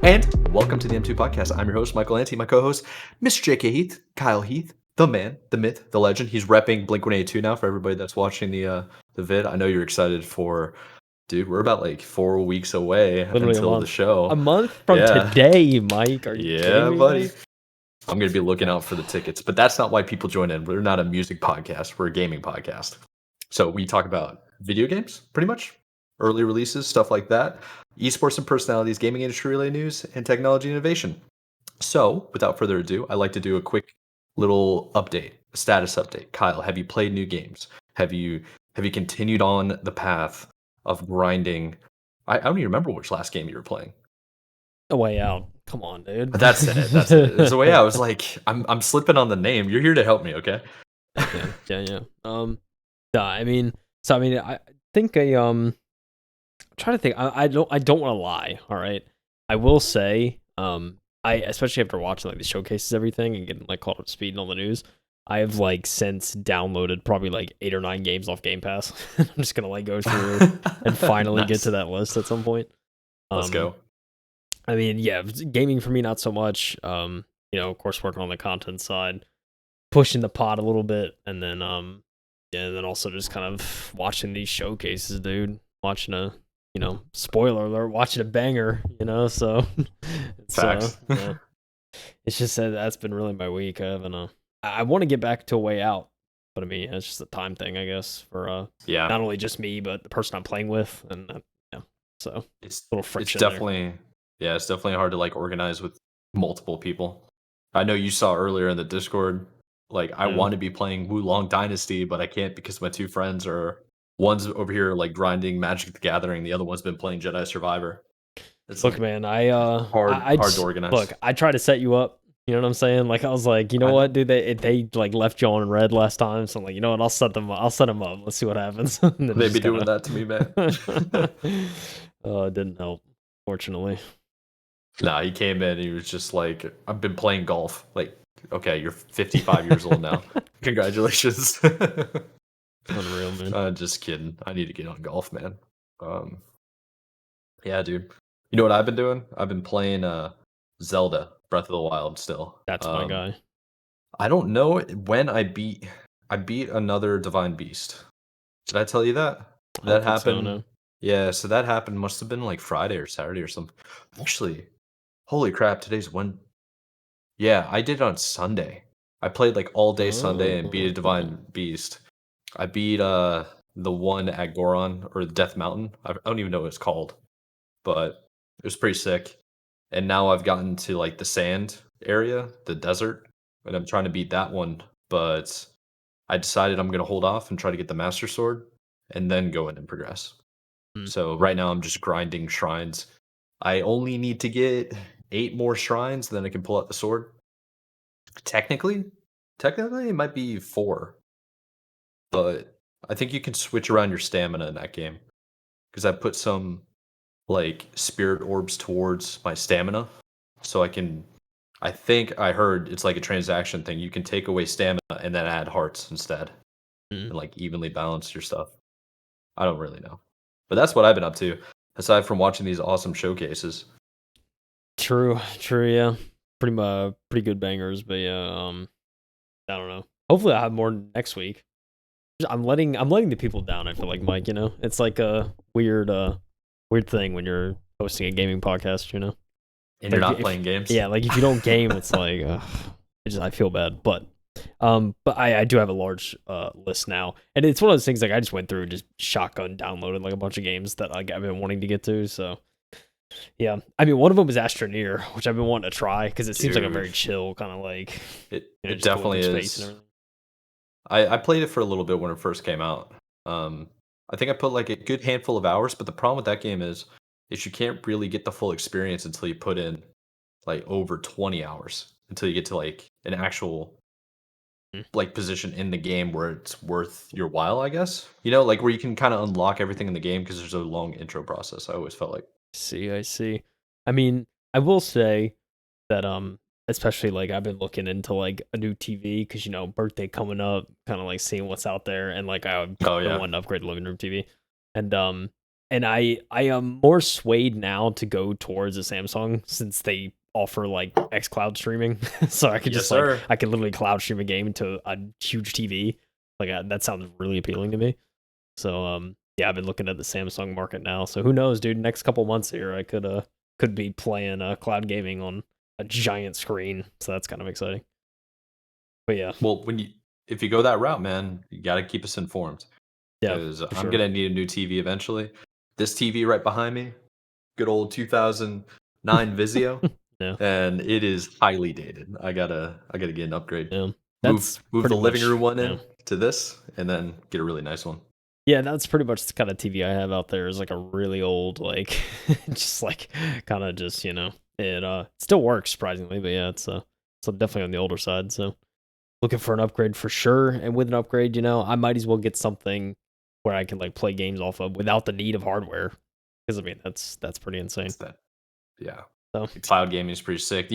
And welcome to the M2 Podcast. I'm your host, Michael Ante. My co-host, Mr. J.K. Heath, Kyle Heath, the man, the myth, the legend. He's repping Blink-182 now for everybody that's watching the vid. I know you're excited for, dude, we're about like 4 weeks away until the show. A month from today, Mike. Are you kidding me, buddy? man? I'm going to be looking out for the tickets, but that's not why people join in. We're not a music podcast. We're a gaming podcast. So we talk about video games, pretty much, early releases, stuff like that, esports and personalities, gaming industry related news, and technology innovation. So without further ado, I like to do a quick little update, a status update. Kyle, have you played new games? Have you continued on the path of grinding? I don't even remember which last game you were playing. A Way Out. Come on, dude. That's it. That's it. It's A Way Out. I was like, I'm slipping on the name. You're here to help me, okay? Yeah. I think I'm trying to think. I don't want to lie. All right. I will say, I especially after watching like the showcases, everything, and getting like caught up to speed and all the news, I have like since downloaded probably like 8 or 9 games off Game Pass. I'm just gonna like go through and finally get to that list at some point. Let's go. I mean, yeah, gaming for me not so much. Of course, working on the content side, pushing the pod a little bit, and then and then also just kind of watching these showcases, dude. Watching a spoiler alert, watching a banger, so it's, Facts. It's just that's been really my week. I want to get back to A Way Out, but I mean, it's just a time thing, I guess, for not only just me, but the person I'm playing with, and so it's a little friction. It's definitely it's definitely hard to like organize with multiple people. I know you saw earlier in the Discord, like I want to be playing Wulong Dynasty, but I can't because my 2 friends are. One's over here like grinding Magic the Gathering. The other one's been playing Jedi Survivor. It's look, man, hard to organize. Look, I try to set you up. You know what I'm saying? Like I was like, you know what, dude? They like left you on red last time, so I'm like, you know what? I'll set them up. Let's see what happens. They'd be doing that to me, man. It didn't help, fortunately. Nah, he came in. He was just like, I've been playing golf. Like, okay, you're 55 years old now. Congratulations. Unreal, man. Just kidding. I need to get on golf, man. Yeah, dude. You know what I've been doing? I've been playing Zelda Breath of the Wild still. That's my guy. I don't know when I beat another Divine Beast. Did I tell you that? That happened. So, no. Yeah, so that happened. Must have been like Friday or Saturday or something. Actually, holy crap! Today's when. Yeah, I did it on Sunday. I played like all day Sunday and beat a Divine Beast. I beat the one at Goron or the Death Mountain. I don't even know what it's called, but it was pretty sick. And now I've gotten to like the sand area, the desert, and I'm trying to beat that one. But I decided I'm gonna hold off and try to get the Master Sword, and then go in and progress. So right now I'm just grinding shrines. I only need to get 8 more shrines, then I can pull out the sword. Technically, it might be 4. But I think you can switch around your stamina in that game. Because I put some, like, spirit orbs towards my stamina. So I think I heard it's like a transaction thing. You can take away stamina and then add hearts instead. And, like, evenly balance your stuff. I don't really know. But that's what I've been up to. Aside from watching these awesome showcases. True, yeah. Pretty good bangers, but yeah, I don't know. Hopefully I'll have more next week. I'm letting the people down, I feel like, Mike, it's like a weird thing when you're hosting a gaming podcast, And like you're not playing games. Yeah, like if you don't game, it's like I feel bad, but I do have a large list now, and it's one of those things like I just went through and just shotgun downloaded like a bunch of games that like I've been wanting to get to. So yeah, I mean, one of them is Astroneer, which I've been wanting to try because it seems like a very chill kind of like it definitely is. I played it for a little bit when it first came out. I think I put like a good handful of hours, but the problem with that game is you can't really get the full experience until you put in like over 20 hours until you get to like an actual like position in the game where it's worth your while, I guess. Like where you can kind of unlock everything in the game because there's a long intro process. I always felt like. I see. I mean, I will say that especially like I've been looking into like a new TV because birthday coming up, kind of like seeing what's out there, and like I want to upgrade the living room TV, and and I am more swayed now to go towards a Samsung since they offer like xCloud streaming, so I could just like I could literally cloud stream a game into a huge TV. Like that sounds really appealing to me. So yeah, I've been looking at the Samsung market now. So who knows, dude? Next couple months here, I could be playing cloud gaming on a giant screen. So that's kind of exciting. But yeah, well, if you go that route, man, you got to keep us informed. Yeah, because I'm gonna need a new TV eventually. This TV right behind me, good old 2009 Vizio, Yeah, and it is highly dated. I gotta get an upgrade. yeah. Move That's the pretty living much room one yeah. in to this, and then get a really nice one. Yeah, that's pretty much the kind of TV I have out there. Is like a really old, like just like kind of just it still works surprisingly, but yeah, it's definitely on the older side. So looking for an upgrade for sure, and with an upgrade, I might as well get something where I can like play games off of without the need of hardware. Because I mean that's pretty insane. Yeah. So the cloud gaming is pretty sick.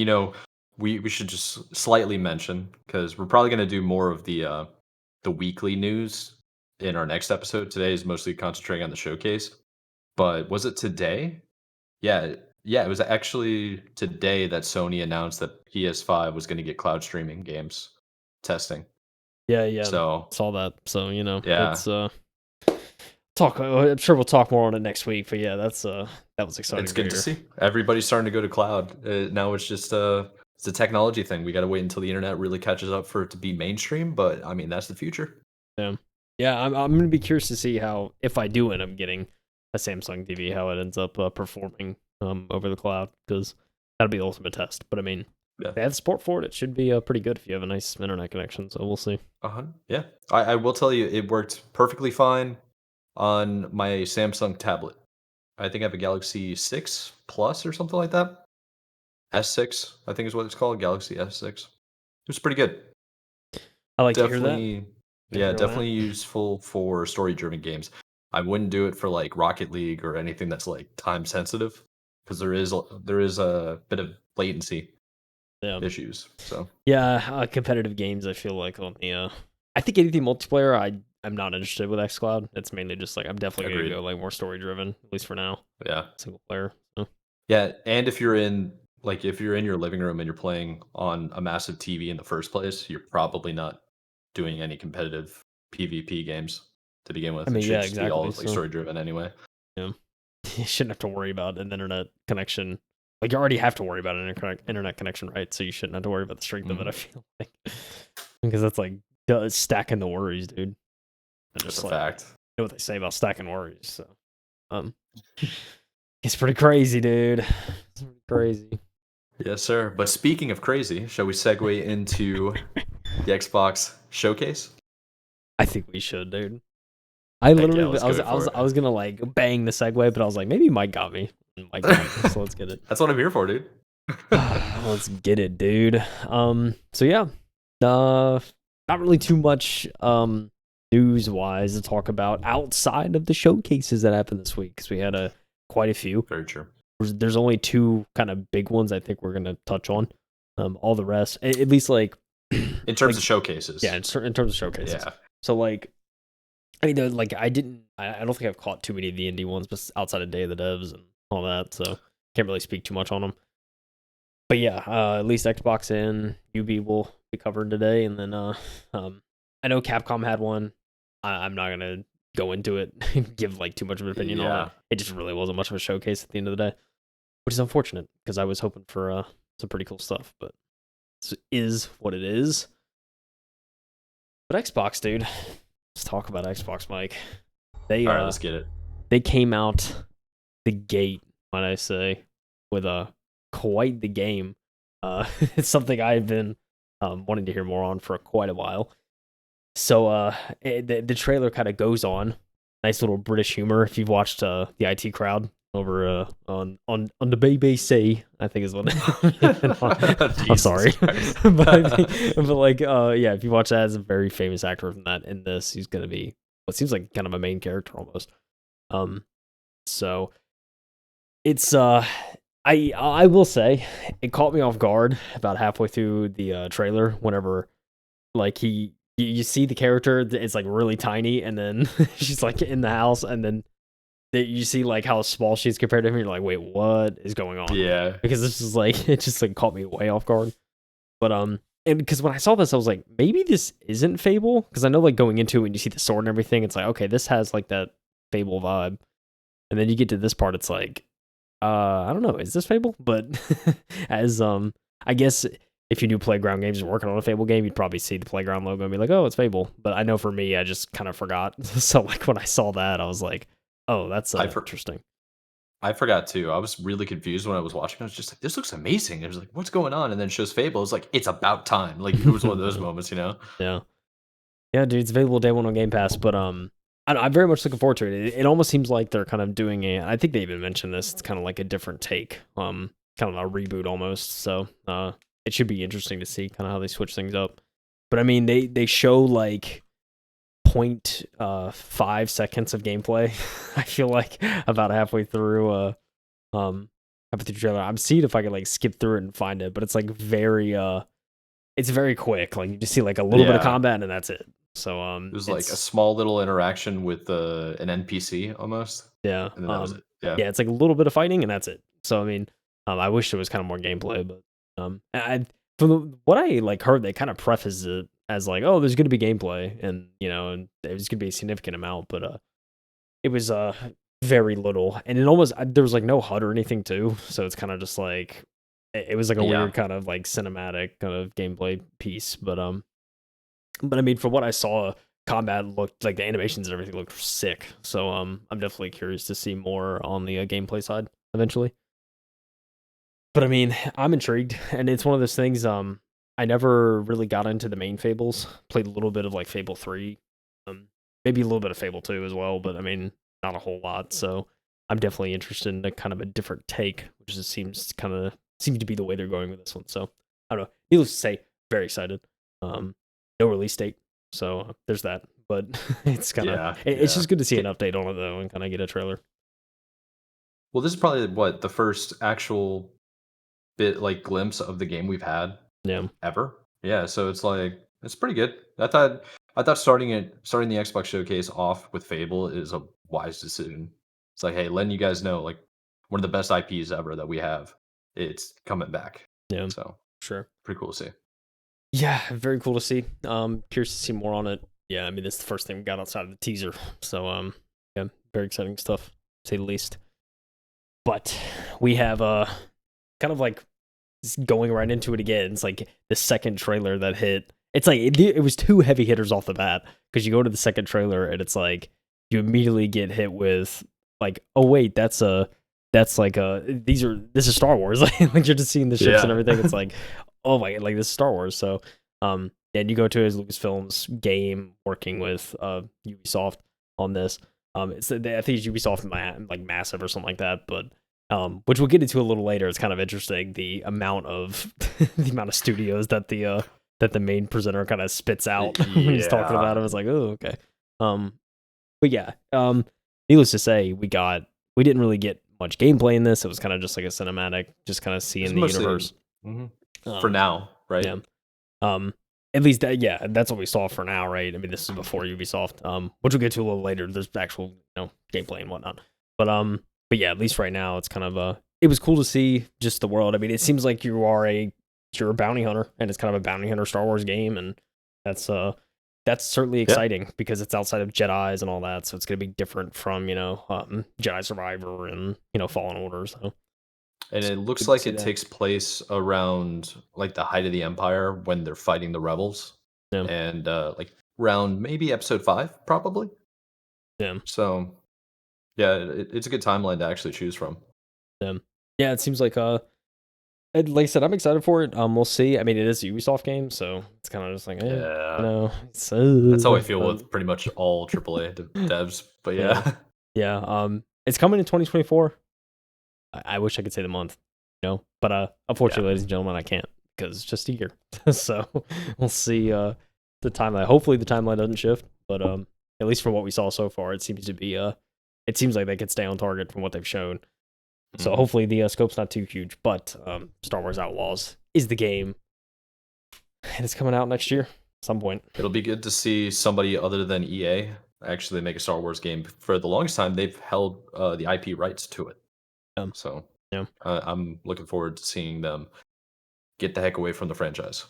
We should just slightly mention because we're probably gonna do more of the weekly news in our next episode. Today is mostly concentrating on the showcase. But was it today? Yeah, it was actually today that Sony announced that PS5 was going to get cloud streaming games testing. yeah, So saw that. So yeah, it's talk. I'm sure we'll talk more on it next week. But yeah, that was exciting. it's good to see. Everybody's starting to go to cloud. Now it's just it's a technology thing. We got to wait until the internet really catches up for it to be mainstream. But I mean, that's the future. Yeah. I'm gonna be curious to see how, if I do end up getting a Samsung TV, how it ends up performing over the cloud, because that'll be the ultimate test. But I mean, they have support for it. It should be pretty good if you have a nice internet connection. So we'll see. Yeah, I will tell you, it worked perfectly fine on my Samsung tablet. I think I have a Galaxy 6 Plus or something like that. S6, I think is what it's called, Galaxy S6. It was pretty good. I like to hear that. Definitely, yeah, definitely useful for story-driven games. I wouldn't do it for like Rocket League or anything that's like time sensitive because there is a bit of latency issues. So yeah, competitive games. I feel like on the I think anything multiplayer, I'm not interested with xCloud. It's mainly just like I'm definitely gonna go like more story driven, at least for now. Yeah, single player. So. Yeah, and if you're in your living room and you're playing on a massive TV in the first place, you're probably not doing any competitive PvP games to begin with. I mean, it should yeah, just be all exactly. like story driven anyway. Yeah, you shouldn't have to worry about an internet connection. Like you already have to worry about an internet connection, right? So you shouldn't have to worry about the strength of it. I feel like because that's like stacking the worries, dude. That's a fact. You know what they say about stacking worries. So, it's pretty crazy, dude. It's pretty crazy. Yes, sir. But speaking of crazy, shall we segue into the Xbox Showcase? I think we should, dude. I literally, I was gonna like bang the segue, but I was like, maybe Mike got me. Mike got me, so let's get it. That's what I'm here for, dude. Let's get it, dude. So yeah, not really too much news wise to talk about outside of the showcases that happened this week, because we had quite a few. Very true. There's only two kind of big ones I think we're gonna touch on. All the rest, at least like in terms of showcases. Yeah, in terms of showcases. Yeah. So like, I mean, like I don't think I've caught too many of the indie ones, but outside of Day of the Devs and all that, so can't really speak too much on them. But yeah, at least Xbox and UB will be covered today, and then I know Capcom had one. I'm not gonna go into it and give like too much of an opinion on it. It just really wasn't much of a showcase at the end of the day, which is unfortunate because I was hoping for some pretty cool stuff, but this is what it is. But Xbox, dude, let's talk about Xbox, Mike. All right, let's get it. They came out the gate, might I say, with quite the game. It's something I've been wanting to hear more on for quite a while. So the trailer kind of goes on nice little British humor. If you've watched the IT Crowd over on the BBC, I think is what. I'm sorry, but like yeah, if you watch that, as a very famous actor from that in this, he's gonna be what seems like kind of a main character almost. So it's I will say it caught me off guard about halfway through the trailer whenever like you see the character, it's like really tiny, and then she's like in the house, and then you see like how small she is compared to him. You're like, wait, what is going on? Yeah. Because this is like it just like caught me way off guard. But and because when I saw this, I was like, maybe this isn't Fable, because I know like going into it when you see the sword and everything, it's like, okay, this has like that Fable vibe. And then you get to this part, it's like, I don't know, is this Fable? But as I guess if you do Playground Games and working on a Fable game, you'd probably see the Playground logo and be like, oh, it's Fable. But I know for me, I just kind of forgot. So like when I saw that, I was like, oh, that's interesting. I forgot too. I was really confused when I was watching. I was just like, this looks amazing. I was like, what's going on? And then it shows Fable. It's like, it's about time. Like it was one of those moments, you know? Yeah. Yeah, dude, it's available day one on Game Pass, but I'm very much looking forward to it. It almost seems like they're kind of doing I think they even mentioned this. It's kind of like a different take, kind of a reboot almost. So it should be interesting to see kind of how they switch things up. But I mean, they show like 0.5 seconds of gameplay. I feel like about halfway through the trailer. I'm seeing if I can like skip through it and find it, but it's like it's very quick. Like you just see like a little bit of combat and that's it. So it was like a small little interaction with an NPC almost. Yeah. And then that was it. Yeah. Yeah, it's like a little bit of fighting and that's it. So I mean, I wish there was kind of more gameplay, but from what I like heard, they kind of preface it as like, oh, there's going to be gameplay, and and there's going to be a significant amount, but it was very little, and it almost there was like no HUD or anything too, so it's kind of just like it was like a weird kind of like cinematic kind of gameplay piece, but I mean, from what I saw, combat looked like the animations and everything looked sick, so I'm definitely curious to see more on the gameplay side eventually. But I mean, I'm intrigued, and it's one of those things. I never really got into the main Fables. Played a little bit of like Fable 3, maybe a little bit of Fable 2 as well, but I mean, not a whole lot. So I'm definitely interested in a kind of a different take, which just seems to be the way they're going with this one. So I don't know. Needless to say, very excited. No release date, so there's that. But it's kind of it's just good to see an update on it though, and kind of get a trailer. Well, this is probably the first actual bit like glimpse of the game we've had ever. Yeah, so it's like it's pretty good. I thought starting the Xbox showcase off with Fable is a wise decision. It's like, hey, letting you guys know like one of the best IPs ever that we have. It's coming back. Yeah. So sure. Pretty cool to see. Yeah, very cool to see. Curious to see more on it. Yeah, I mean this is the first thing we got outside of the teaser. So yeah, very exciting stuff, to say the least. But we have kind of like going right into it again. It's like the second trailer that hit. It's like it was two heavy hitters off the bat, because you go to the second trailer and it's like you immediately get hit with like, oh wait, this is Star Wars. Like you're just seeing the ships and everything. It's like, oh my god, like this is Star Wars. So and you go to his Lucasfilm's game working with Ubisoft on this. I think it's Ubisoft like Massive or something like that, but which we'll get into a little later. It's kind of interesting the amount of studios that the main presenter kind of spits out when he's talking about it. It's like, oh, okay. But yeah, needless to say, we didn't really get much gameplay in this. It was kind of just like a cinematic, just kind of seeing the universe. For now, right? Yeah. At least that's what we saw for now, right? I mean, this is before Ubisoft, which we'll get to a little later. There's actual, gameplay and whatnot. But yeah, at least right now, it's kind of it was cool to see just the world. I mean, it seems like you're a bounty hunter, and it's kind of a bounty hunter Star Wars game, and that's certainly exciting because it's outside of Jedi's and all that, so it's gonna be different from Jedi Survivor and Fallen Order. So. And it looks like it takes place around like the height of the Empire when they're fighting the rebels, and like around maybe episode 5, probably. Yeah. So, yeah, it's a good timeline to actually choose from. Yeah, it seems like like I said, I'm excited for it. We'll see. I mean, it is a Ubisoft game, so it's kind of just like, that's how I feel with pretty much all AAA devs. But yeah. It's coming in 2024. I wish I could say the month, but unfortunately, ladies and gentlemen, I can't, because it's just a year. So we'll see the timeline. Hopefully the timeline doesn't shift, but at least from what we saw so far, it seems to be it seems like they could stay on target from what they've shown. So hopefully the scope's not too huge, but Star Wars Outlaws is the game, and it's coming out next year at some point. It'll be good to see somebody other than EA actually make a Star Wars game. For the longest time, they've held the IP rights to it. So yeah, I'm looking forward to seeing them get the heck away from the franchise.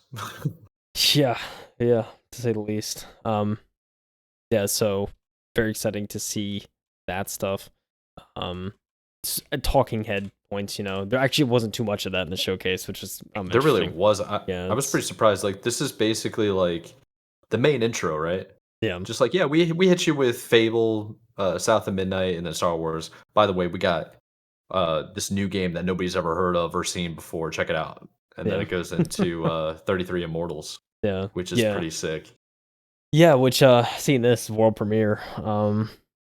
yeah, yeah, to say the least. Yeah, so very exciting to see that stuff. Talking head points, there actually wasn't too much of that in the showcase, which is There really interesting. was. Yeah, I was pretty surprised. Like, this is basically like the main intro, right? yeah, Just like, yeah, we hit you with Fable, South of Midnight, and then Star Wars. By the way, we got this new game that nobody's ever heard of or seen before. Check it out. And then yeah, it goes into 33 Immortals, yeah, which is yeah, pretty sick. yeah. Which seeing this world premiere,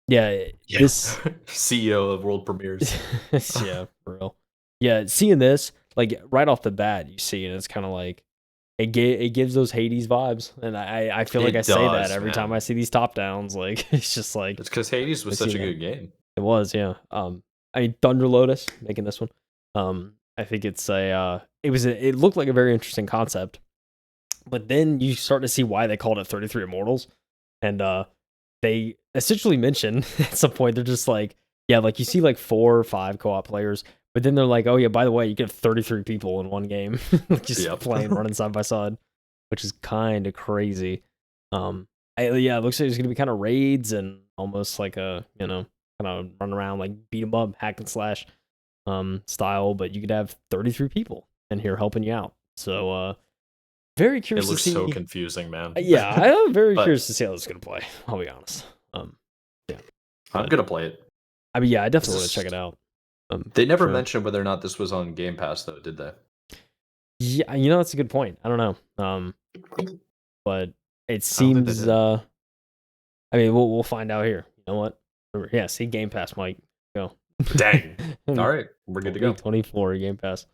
yeah, Yeah. this CEO of world premieres. yeah, for real. Yeah, seeing this like right off the bat, you see, and it's kind of like it gives those Hades vibes, and I feel like I It say that does, every time man. I see these top downs. Like it's just like It's because Hades was I such see a that. good game. It was, yeah. I mean Thunder Lotus making this one. I think it's it looked like a very interesting concept, but then you start to see why they called it 33 Immortals, and they essentially mention at some point they're just like, yeah, like you see like 4 or 5 co-op players, but then they're like, oh yeah, by the way, you get 33 people in one game, just Yep. playing running side by side, which is kind of crazy. Yeah, it looks like there's gonna be kind of raids and almost like a kind of run around like beat 'em up, hack and slash style, but you could have 33 people in here helping you out. So very It curious to looks so see. confusing, man. Yeah, I am very But curious to see how this is gonna play. I'll be honest. Yeah, I'm but gonna play it. I mean, yeah, I Is definitely want to check this it out. They never Sure. mentioned whether or not this was on Game Pass though, did they? Yeah, that's a good point. I don't know. But it I don't think they seems. did. I mean, we'll find out here. You know what? Yeah, see Game Pass, Mike. Go. Dang. All right, we're good to go. 2024 Game Pass.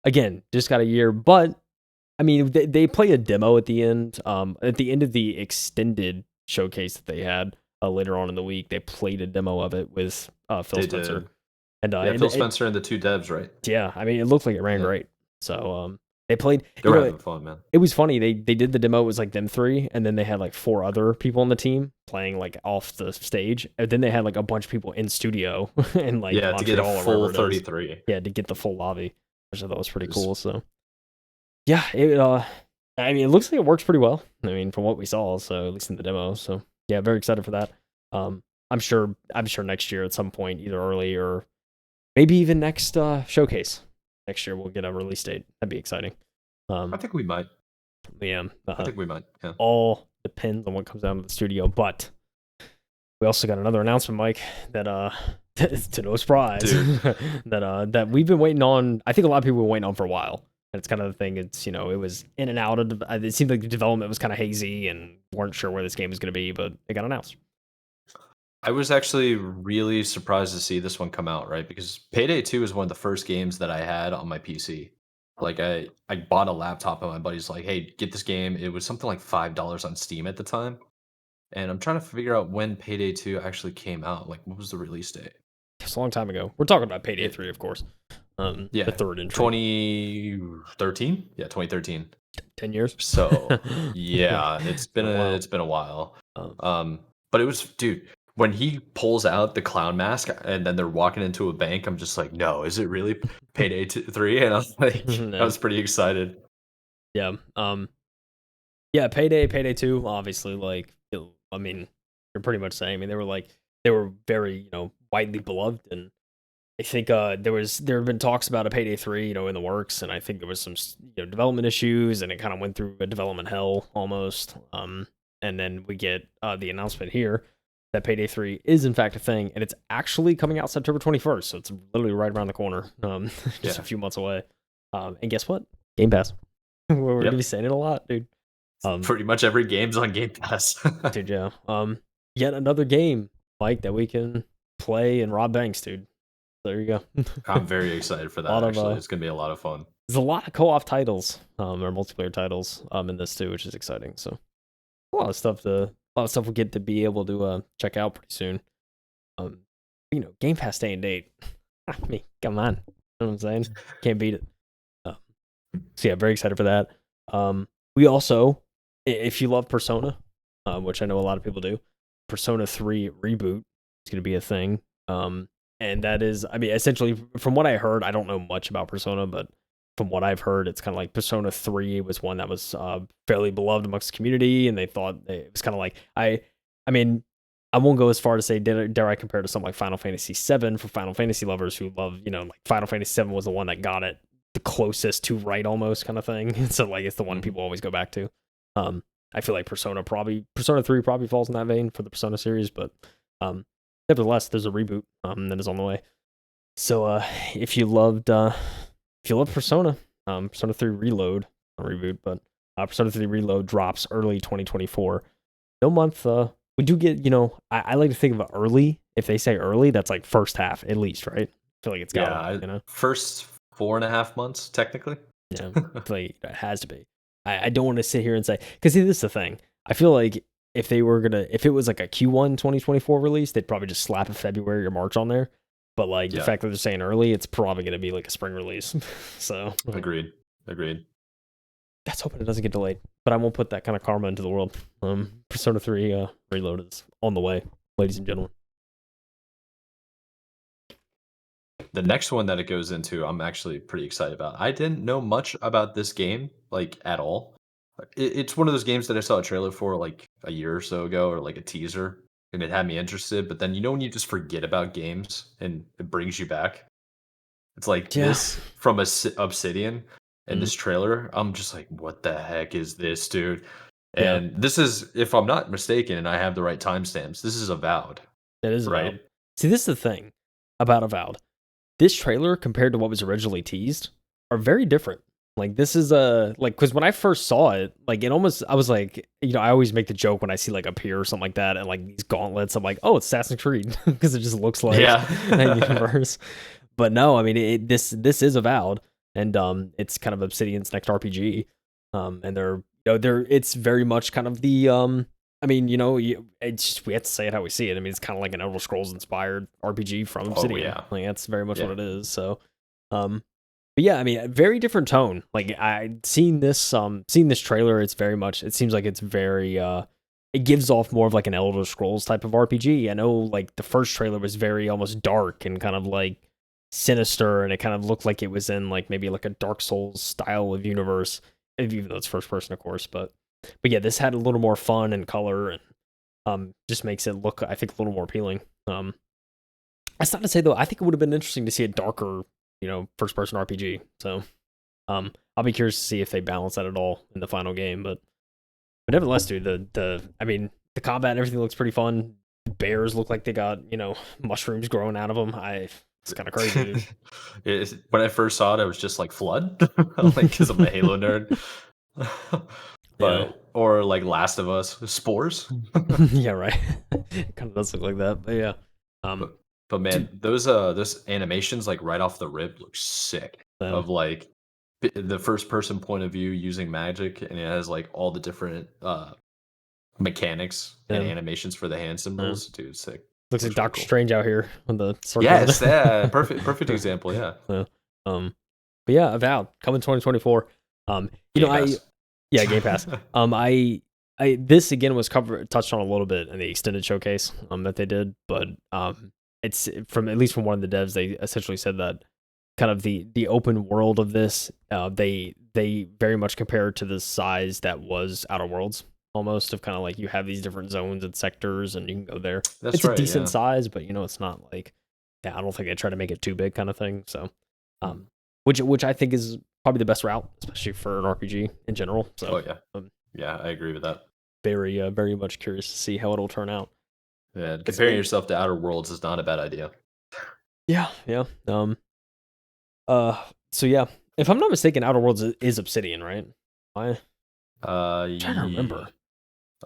Again, just got a year, but I mean, they play a demo at the end. At the end of the extended showcase that they had later on in the week, they played a demo of it with Phil They Spencer. did. And Yeah, Phil Spencer and the 2 devs, right? yeah, I mean, it looked like it ran Yeah. great. So they played. They were having fun, man. It was funny. They did the demo. It was like them 3, and then they had like 4 other people on the team playing like off the stage, and then they had like a bunch of people in studio and like Yeah, to get a Montreal or full wherever it is. 33. Yeah, to get the full lobby, which I thought was pretty It was- cool. So yeah, I mean, it looks like it works pretty well. I mean, from what we saw, so at least in the demo. So yeah, very excited for that. I'm sure next year at some point, either early or maybe even next showcase next year, we'll get a release date. That'd be exciting. I think we might. Yeah, I think we might. Yeah. all depends on what comes out of the studio. But we also got another announcement, Mike, that to no surprise, that we've been waiting on. I think a lot of people were waiting on for a while. And it's kind of the thing. It's it was in and out of. It seemed like the development was kind of hazy and weren't sure where this game was going to be, but it got announced. I was actually really surprised to see this one come out, right? Because Payday 2 is one of the first games that I had on my PC. Like I bought a laptop and my buddy's like, "Hey, get this game." It was something like $5 on Steam at the time. And I'm trying to figure out when Payday 2 actually came out. Like, what was the release date? It's a long time ago. We're talking about Payday It- 3, of course. Yeah, The third entry. 2013. Yeah, 2013. 10 years. So yeah, it's been a while. But it was, dude, when he pulls out the clown mask and then they're walking into a bank, I'm just like, no, is it really Payday 3? And I was like, No. I was pretty excited. Yeah. Yeah, Payday 2, obviously, like, I mean, you're pretty much saying, I mean, they were very, widely beloved, and I think there have been talks about a Payday 3, in the works, and I think there was some, development issues, and it kind of went through a development hell almost. And then we get the announcement here that Payday 3 is in fact a thing, and it's actually coming out September 21st, so it's literally right around the corner, just a few months away. And guess what? Game Pass. We're gonna be saying it a lot, dude. Pretty much every game's on Game Pass. Dude, yeah. Yet another game, Mike, that we can play and rob banks, dude. There you go. I'm very excited for that. Actually, it's gonna be a lot of fun. There's a lot of co-op titles, or multiplayer titles, in this too, which is exciting. So a lot of stuff we'll get to be able to check out pretty soon. Game Pass day and date. I mean, come on. You know what I'm saying? Can't beat it. So yeah, very excited for that. We also, if you love Persona, which I know a lot of people do, Persona 3 reboot is going to be a thing. And that is, I mean, essentially, from what I heard, I don't know much about Persona, but from what I've heard, it's kind of like Persona 3 was one that was fairly beloved amongst the community, and they thought it was kind of like, I mean, I won't go as far to say, dare I compare to something like Final Fantasy 7 for Final Fantasy lovers who love, like Final Fantasy 7 was the one that got it the closest to right almost kind of thing. So like it's the one people always go back to. I feel like Persona 3 probably falls in that vein for the Persona series, but nevertheless, there's a reboot that is on the way. So if you loved Persona, Persona 3 Reload, not reboot, but Persona 3 Reload drops early 2024. No month. We do get, I like to think of it early. If they say early, that's like first half at least, right? I feel like it's got first 4.5 months technically. Yeah, I feel like it has to be. I don't want to sit here and say, because this is the thing. I feel like if it was like a Q1 2024 release, they'd probably just slap a February or March on there. But like the fact that they're saying early, it's probably going to be like a spring release. So agreed. Let's hope it doesn't get delayed. But I won't put that kind of karma into the world. Persona 3 Reload is on the way, ladies and gentlemen. The next one that it goes into, I'm actually pretty excited about. I didn't know much about this game, like, at all. It's one of those games that I saw a trailer for, like, a year or so ago, or, like, a teaser, and it had me interested, but then when you just forget about games, and it brings you back? It's like this from Obsidian, and this trailer, I'm just like, what the heck is this, dude? And this is, if I'm not mistaken, and I have the right timestamps, this is Avowed. It is right. Avowed. See, this is the thing about Avowed. This trailer, compared to what was originally teased, are very different. Like, this is because when I first saw it, like, I was like, I always make the joke when I see like a pier or something like that, and like these gauntlets, I'm like, oh, it's Assassin's Creed, because it just looks like that universe. But no, I mean, this is Avowed, and it's kind of Obsidian's next RPG, and they're it's very much kind of the I mean, it's just, we have to say it how we see it. I mean, it's kind of like an Elder Scrolls inspired RPG from Obsidian. Oh, yeah. Like, that's very much what it is. So, but yeah, I mean, a very different tone. Like, I seen this trailer. It's very much. It seems like it's very. It gives off more of like an Elder Scrolls type of RPG. I know, like the first trailer was very almost dark and kind of like sinister, and it kind of looked like it was in like maybe like a Dark Souls style of universe, even though it's first person, of course, but yeah, this had a little more fun and color, and just makes it look, I think, a little more appealing. That's not to say though, I think it would have been interesting to see a darker, first person RPG. So I'll be curious to see if they balance that at all in the final game. But nevertheless, dude, the combat and everything looks pretty fun. Bears look like they got mushrooms growing out of them. It's kind of crazy, dude. When I first saw it, I was just like, Flood? Like, because I'm a Halo nerd. But or like Last of Us, Spores. Yeah, right. It kind of does look like that, but yeah. But man, those animations, like right off the rip, look sick. Of like the first person point of view using magic, and it has like all the different mechanics and animations for the hand symbols. Dude, sick. Looks like Doctor Strange out here with the circle. Yes, yeah, perfect example, yeah. But yeah, Avowed coming 2024. Game Pass. This again was touched on a little bit in the extended showcase that they did, but it's from at least from one of the devs, they essentially said that kind of the open world of this, they very much compare it to the size that was Outer Worlds, almost, of kind of like you have these different zones and sectors and you can go there. It's a decent size, but it's not like, I don't think they try to make it too big kind of thing. So which I think is probably the best route, especially for an RPG in general. So yeah, I agree with that. Very very much curious to see how it'll turn out. Yeah, comparing yourself to Outer Worlds is not a bad idea. Yeah. So yeah, if I'm not mistaken, Outer Worlds is Obsidian, right? I'm trying to remember.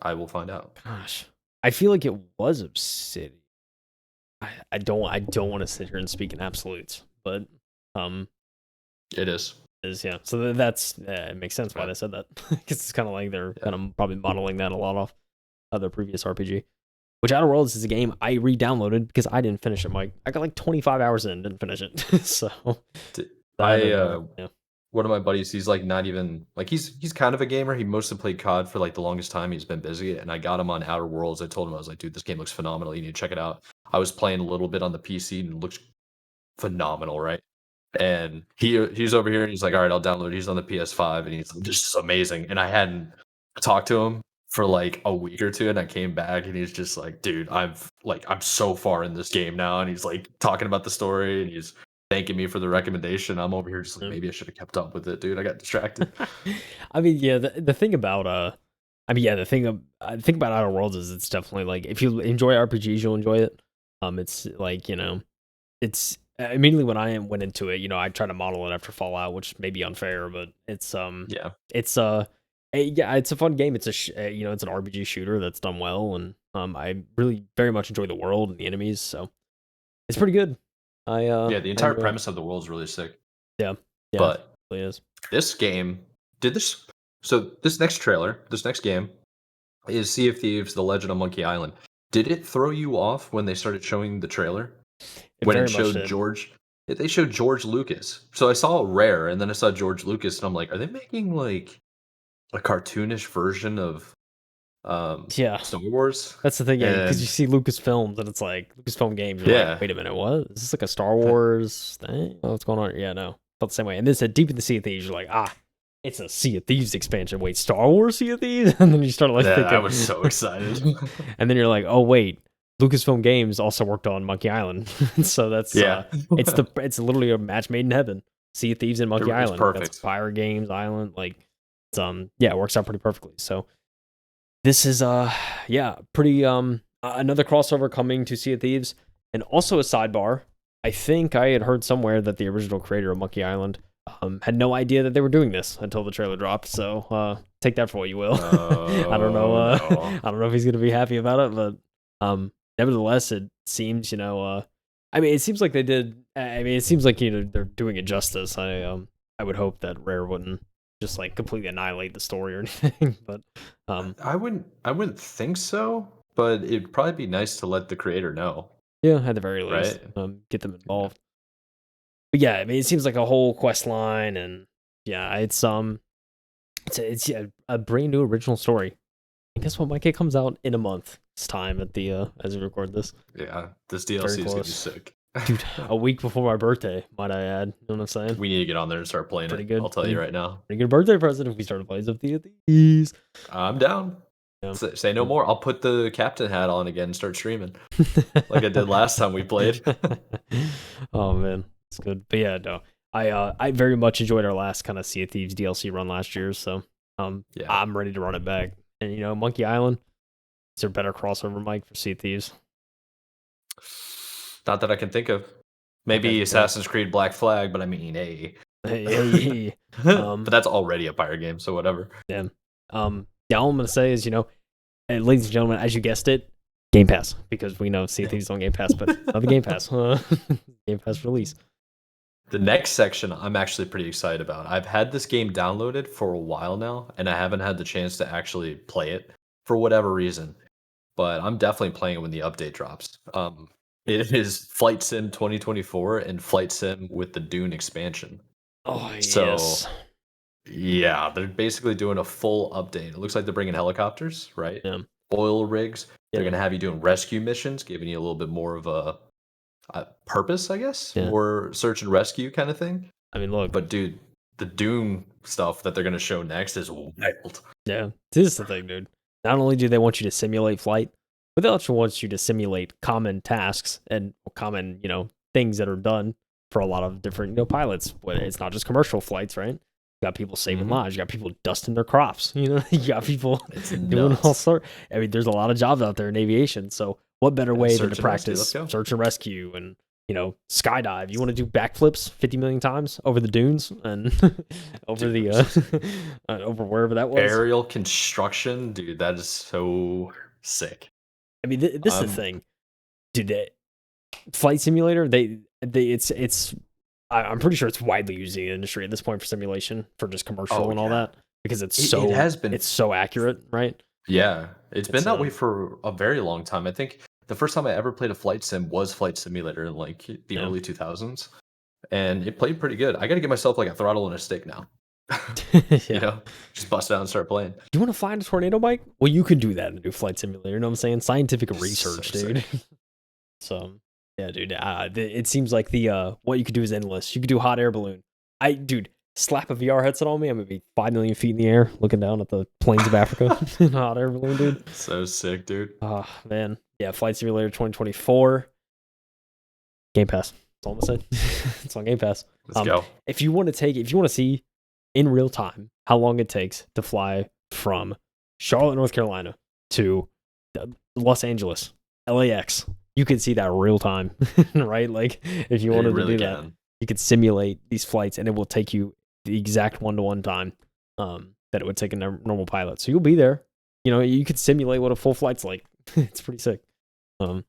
I will find out. Gosh, I feel like it was Obsidian. I don't want to sit here and speak in absolutes, but it is. Yeah. So that's it makes sense why they said that, because it's kind of like they're kind of probably modeling that a lot off other previous RPG. Which Outer Worlds is a game I re-downloaded because I didn't finish it, Mike. I got like 25 hours in, didn't finish it. So one of my buddies, he's like not even like he's kind of a gamer. He mostly played COD for like the longest time. He's been busy, and I got him on Outer Worlds. I told him I was like, dude, this game looks phenomenal. You need to check it out. I was playing a little bit on the PC and it looks phenomenal, right? And he's over here and he's like, all right, I'll download it. He's on the PS5 and he's like, this is amazing. And I hadn't talked to him for like a week or two, and I came back and he's just like, dude, I'm so far in this game now. And he's like talking about the story and he's thanking me for the recommendation. I'm over here just like, maybe I should have kept up with it, dude. I got distracted. I mean, yeah, the thing about the thing about Outer Worlds is it's definitely like if you enjoy RPGs, you'll enjoy it. It's like it's immediately when I went into it, I tried to model it after Fallout, which may be unfair, but it's Yeah. it's it's a fun game. It's it's an RPG shooter that's done well, and I really very much enjoy the world and the enemies, so it's pretty good. Yeah, the entire enjoy it. premise of the world is really sick. Yeah, But it really is. this game this next trailer, this next game is Sea of Thieves: The Legend of Monkey Island. Did it throw you off when they started showing the trailer? When it showed George, they showed George Lucas. So I saw Rare, and then I saw George Lucas, and I'm like, are they making like a cartoonish version of Star Wars? That's the thing, yeah, because you see Lucasfilms and it's like Lucasfilm Games. You're like, wait a minute, what is this, like a Star Wars thing? What's going on? Yeah, no, felt the same way. And then said Deep in the Sea of Thieves. You're like, it's a Sea of Thieves expansion. Wait, Star Wars Sea of Thieves? And then you start like thinking, I was so excited. And then you're like, oh wait, Lucasfilm Games also worked on Monkey Island. So that's it's literally a match made in heaven. Sea of Thieves and Monkey Island. Perfect. That's Fire Games Island. Like it's it works out pretty perfectly. So this is pretty another crossover coming to Sea of Thieves. And also a sidebar. I think I had heard somewhere that the original creator of Monkey Island had no idea that they were doing this until the trailer dropped. So take that for what you will. I don't know. I don't know if he's gonna be happy about it, but nevertheless, it seems it seems like they did. It seems like they're doing it justice. I would hope that Rare wouldn't just like completely annihilate the story or anything. But I wouldn't think so. But it'd probably be nice to let the creator know. Yeah, at the very least, get them involved. But yeah, it seems like a whole quest line, and yeah, it's a brand new original story. And guess what? My kid comes out in a month's time at the as we record this. Yeah, this DLC is gonna be sick. Dude, a week before my birthday, might I add. You know what I'm saying? We need to get on there and start playing pretty it. Good. I'll tell you right now. Pretty good birthday present if we started playing some these. I'm down. Yeah. Say no more. I'll put the captain hat on again and start streaming. Like I did last time we played. Oh man, it's good. But yeah, no. I very much enjoyed our last kind of Sea of Thieves DLC run last year, so I'm ready to run it back. And Monkey Island, is there a better crossover, Mike, for Sea of Thieves? Not that I can think of. Maybe Assassin's Creed Black Flag, but I mean, hey. But that's already a pirate game, so whatever. Yeah. All I'm gonna say is, ladies and gentlemen, as you guessed it, Game Pass, because we know Sea of Thieves on Game Pass, but not the Game Pass. Game Pass release. The next section I'm actually pretty excited about. I've had this game downloaded for a while now, and I haven't had the chance to actually play it for whatever reason. But I'm definitely playing it when the update drops. It is Flight Sim 2024 and Flight Sim with the Dune expansion. Oh, yes. Yeah, they're basically doing a full update. It looks like they're bringing helicopters, right? Yeah. Oil rigs. They're going to have you doing rescue missions, giving you a little bit more of a purpose, I guess, or search and rescue kind of thing. I mean, look. But dude, the Dune stuff that they're going to show next is wild. Yeah, this is the thing, dude. Not only do they want you to simulate flight, but they also want you to simulate common tasks and common, things that are done for a lot of different, pilots. It's not just commercial flights, right? You got people saving lives. You got people dusting their crops. You got people doing all sorts. I mean, there's a lot of jobs out there in aviation. So what better way than to practice search and rescue and, skydive? You want to do backflips 50 million times over the dunes and over over wherever that was? Aerial construction, dude, that is so sick. I mean, this is the thing, dude. Flight simulator, I'm pretty sure it's widely used in the industry at this point for simulation, for just commercial and all that, because it's so accurate, right? Yeah, it's been that way for a very long time. I think the first time I ever played a flight sim was Flight Simulator in like the early 2000s. and it played pretty good. I got to get myself like a throttle and a stick now. You know, just bust out and start playing. Do you want to fly in a tornado bike? Well, you can do that in a new flight simulator. You know what I'm saying? Scientific research, So dude. So yeah, dude. It seems like the what you could do is endless. You could do hot air balloon. Dude, slap a VR headset on me. I'm gonna be 5 million feet in the air, looking down at the plains of Africa in a hot air balloon, dude. So sick, dude. Oh man, yeah. Flight Simulator 2024. Game Pass. That's all I'm gonna say. It's on Game Pass. Let's go. If you want to see in real time how long it takes to fly from Charlotte, North Carolina to Los Angeles, LAX, you can see that real time, right? Like if you wanted to do that, you could simulate these flights and it will take you the exact 1-to-1 time that it would take a normal pilot. So you'll be there. You know, you could simulate what a full flight's like. It's pretty sick. But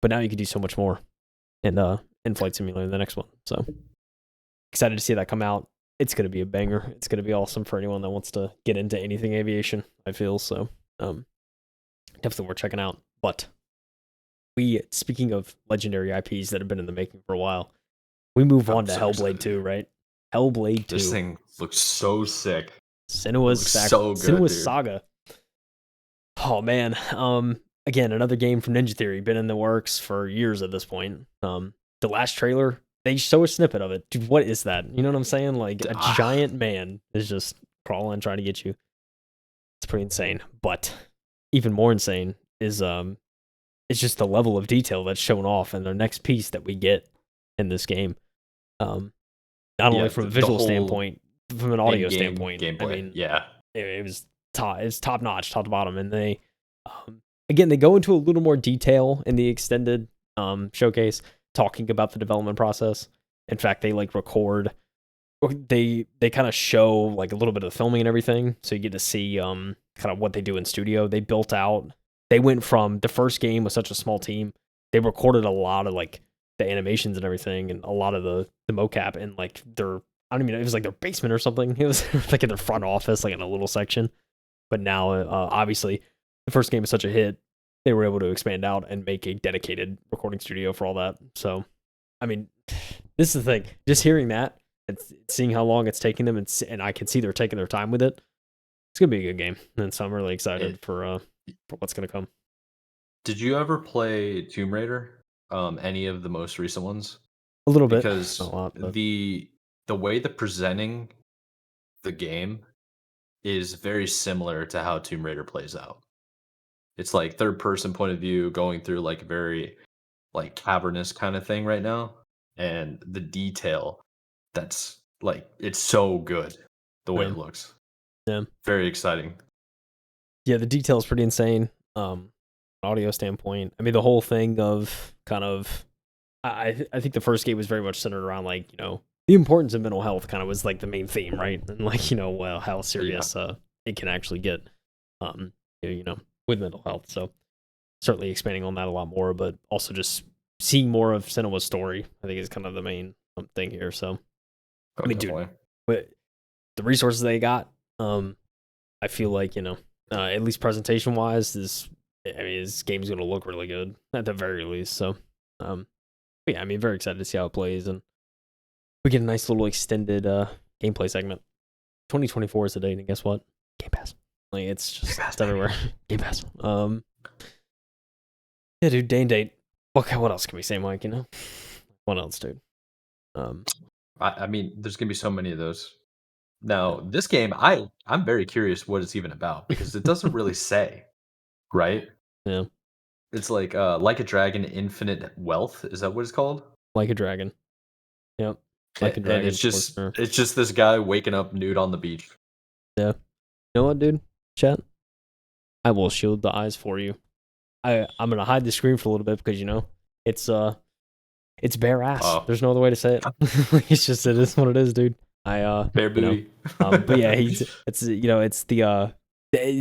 now you can do so much more in Flight Simulator, the next one. So excited to see that come out. It's going to be a banger. It's going to be awesome for anyone that wants to get into anything aviation, I feel. So definitely worth checking out. But speaking of legendary IPs that have been in the making for a while, we move on to Hellblade 2, right? Hellblade 2. This thing looks so sick. Senua's Saga. Oh, man. Again, another game from Ninja Theory. Been in the works for years at this point. The last trailer, they show a snippet of it. Dude, what is that? You know what I'm saying? Like a giant man is just crawling trying to get you. It's pretty insane. But even more insane is it's just the level of detail that's shown off in the next piece that we get in this game. Not only from a visual standpoint, from an audio standpoint. Gameplay. I mean, yeah, it was top notch, top to bottom, and they again they go into a little more detail in the extended showcase, talking about the development process. In fact, they like record, they kind of show like a little bit of the filming and everything, so you get to see kind of what they do in studio. They went from the first game with such a small team. They recorded a lot of like the animations and everything, and a lot of the mocap and like their, I don't even know, it was like their basement or something. It was like in their front office, like in a little section. But now, obviously, the first game is such a hit, they were able to expand out and make a dedicated recording studio for all that. So, I mean, this is the thing. Just hearing that and seeing how long it's taking them, and I can see they're taking their time with it. It's gonna be a good game, and so I'm really excited for what's gonna come. Did you ever play Tomb Raider? Any of the most recent ones? A little bit, because a lot, but the way they're presenting the game is very similar to how Tomb Raider plays out. It's like third person point of view, going through like very like cavernous kind of thing right now, and the detail that's like it's so good the way it looks. Yeah, very exciting. Yeah, the detail is pretty insane. Audio standpoint, I mean, the whole thing of kind of, I think the first game was very much centered around like, you know, the importance of mental health kind of was like the main theme, right? And like, you know, well, how serious it can actually get, you know, with mental health. So certainly expanding on that a lot more, but also just seeing more of Senua's story, I think is kind of the main thing here. So, I mean, dude, but the resources they got, I feel like, you know, at least presentation wise, this game's gonna look really good at the very least. So, yeah, I mean, very excited to see how it plays, and we get a nice little extended gameplay segment. 2024 is the date, and guess what? Game Pass. Like it's just it's everywhere. Game Pass. Yeah, dude, day and date. What else can we say, Mike? You know, what else, dude? I mean, there's gonna be so many of those. Now, this game, I'm very curious what it's even about because it doesn't really say, right? Yeah. It's like a Dragon Infinite Wealth. Is that what it's called? Like a Dragon. Yep. Like a Dragon. And it's just this guy waking up nude on the beach. Yeah. You know what, dude? Chat. I will shield the eyes for you. I'm gonna hide the screen for a little bit because you know it's bare ass. Oh. There's no other way to say it. It's just it is what it is, dude. Bare booty. But yeah, it's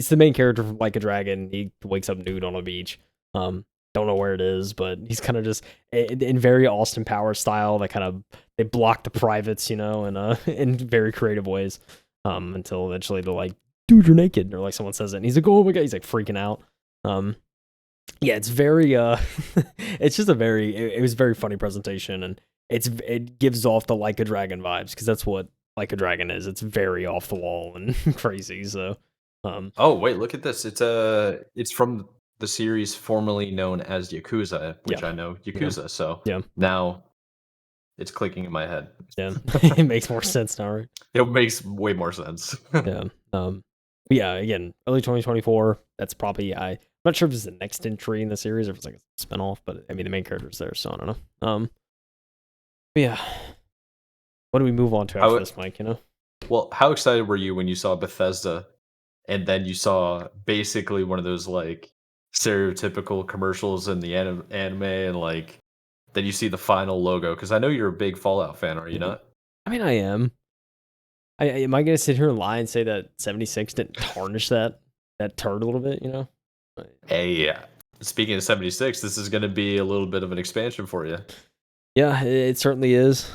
the main character from Like a Dragon. He wakes up nude on a beach. Don't know where it is, but he's kind of just in very Austin Powers style. They block the privates, you know, and in very creative ways. Until eventually they're like, dude, you're naked, or like someone says it, and he's like, oh my god, he's like freaking out. Yeah, it's very it's just it was a very funny presentation, and it gives off the Like a Dragon vibes, because that's what Like a Dragon is. It's very off the wall and crazy. So, Oh wait, look at this. It's from the series formerly known as Yakuza, yeah, which I know yeah, Yakuza. So yeah, now it's clicking in my head. yeah. It makes more sense now, right? It makes way more sense. Yeah. But yeah, again, early 2024. That's probably I'm not sure if it's the next entry in the series or if it's like a spinoff, but I mean the main character's there, so I don't know. But yeah. What do we move on to after How this, Mike? You know? well, how excited were you when you saw Bethesda and then you saw basically one of those like stereotypical commercials in the anime and like then you see the final logo because I know you're a big Fallout fan, are you Mhm. not? I mean, I am. Am I gonna sit here and lie and say that 76 didn't tarnish that turd a little bit? You know? Hey, speaking of 76, this is going to be a little bit of an expansion for you. Yeah, it certainly is.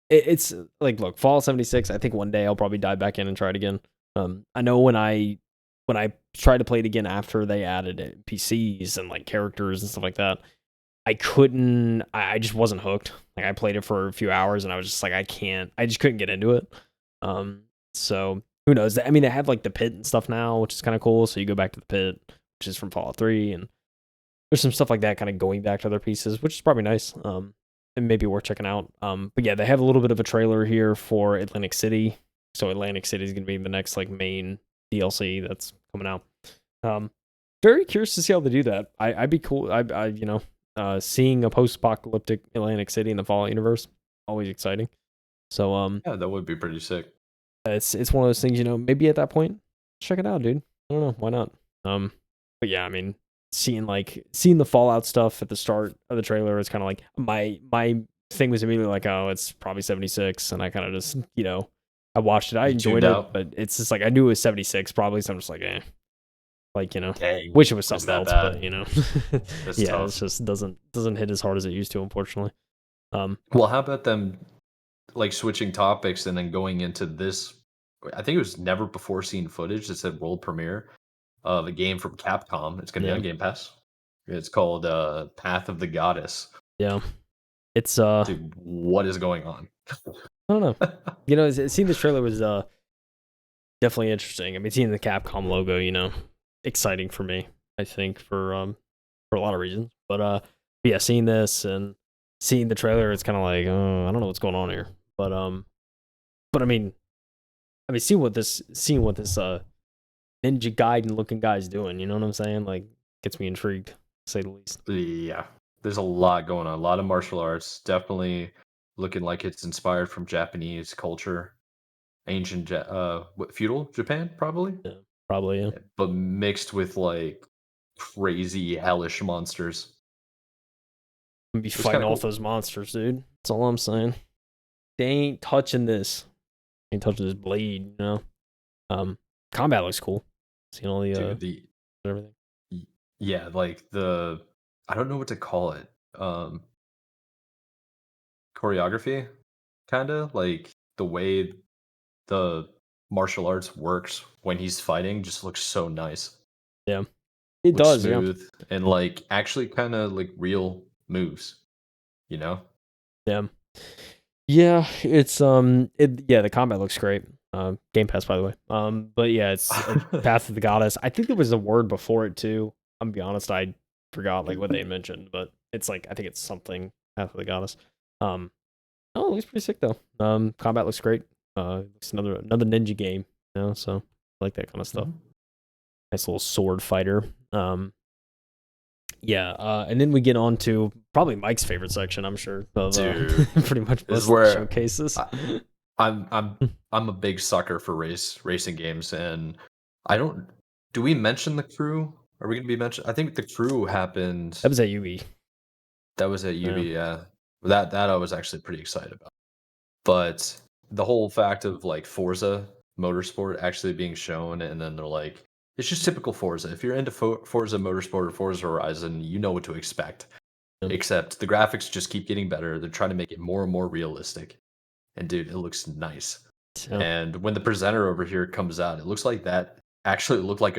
It's like, look, Fallout 76. I think one day I'll probably dive back in and try it again. I know when I tried to play it again after they added PCs and like characters and stuff like that, I couldn't. I just wasn't hooked. Like I played it for a few hours and I was just like, I can't. I just couldn't get into it. So who knows? I mean, they have like the pit and stuff now, which is kind of cool. So you go back to the pit, which is from Fallout 3, and there's some stuff like that kind of going back to other pieces, which is probably nice. And maybe worth checking out. But yeah, they have a little bit of a trailer here for Atlantic City. So Atlantic City is going to be the next like main DLC that's coming out. Very curious to see how they do that. I'd be cool. Seeing a post-apocalyptic Atlantic City in the Fallout universe, always exciting. So Yeah, that would be pretty sick. it's one of those things, maybe at that point, check it out, dude. I don't know, why not? But yeah, I mean, seeing the Fallout stuff at the start of the trailer is kind of like my thing was immediately like, oh, it's probably 76, and I kind of just I watched it, I You tuned enjoyed it, out? but it's just like I knew it was 76 probably, so I'm just like, like Dang, wish it was it's something that else, bad. but That's yeah, tough. it's just doesn't hit as hard as it used to, unfortunately. Well, how about them like switching topics and then going into this? I think it was never before seen footage that said world premiere of a game from Capcom. It's going to be Yeah, on Game Pass. It's called Path of the Goddess. yeah, it's Dude, what is going on? I don't know. Seeing this trailer was definitely interesting. I mean, seeing the Capcom logo, exciting for me. I think for a lot of reasons. But yeah, seeing this and seeing the trailer, it's kind of like, I don't know what's going on here. But I mean, seeing what this Ninja Gaiden looking guy is doing. You know what I'm saying? Like, gets me intrigued, to say the least. Yeah, there's a lot going on. A lot of martial arts. Definitely looking like it's inspired from Japanese culture, ancient feudal Japan, probably, Yeah, probably. Yeah. but mixed with like crazy hellish monsters. I'm gonna be It's fighting kind of off cool. those monsters, dude. That's all I'm saying. They ain't touching this. Ain't touching this blade. Combat looks cool. Seeing all the Dude, the everything. y- yeah, like the I don't know what to call it. Choreography, kind of like the way the martial arts works when he's fighting just looks so nice. Yeah, it Looks does. Yeah, smooth and like actually kind of like real moves, you know? yeah, yeah. It's yeah. The combat looks great. Game Pass, by the way. But yeah, it's Path of the Goddess. I think there was a word before it too. I'm gonna be honest, I forgot like what they had mentioned, but it's like I think it's something Path of the Goddess. Um, oh, it looks pretty sick though. Combat looks great. It's another ninja game. So I like that kind of stuff. Mhm. Nice little sword fighter. Yeah, and then we get on to probably Mike's favorite section, I'm sure, of Dude, pretty much this is most of the where showcases. I, I'm a big sucker for racing games, and I don't. Do we mention the crew? Are we gonna be mentioned? I think the crew happened. That was at UE. That was at Yeah, UB. Yeah, that I was actually pretty excited about. But the whole fact of like Forza Motorsport actually being shown, and then they're like, it's just typical Forza. If you're into Forza Motorsport or Forza Horizon, you know what to expect. yeah, Except the graphics just keep getting better. They're trying to make it more and more realistic. And dude, it looks nice. yeah, And when the presenter over here comes out, it looks like that actually looked like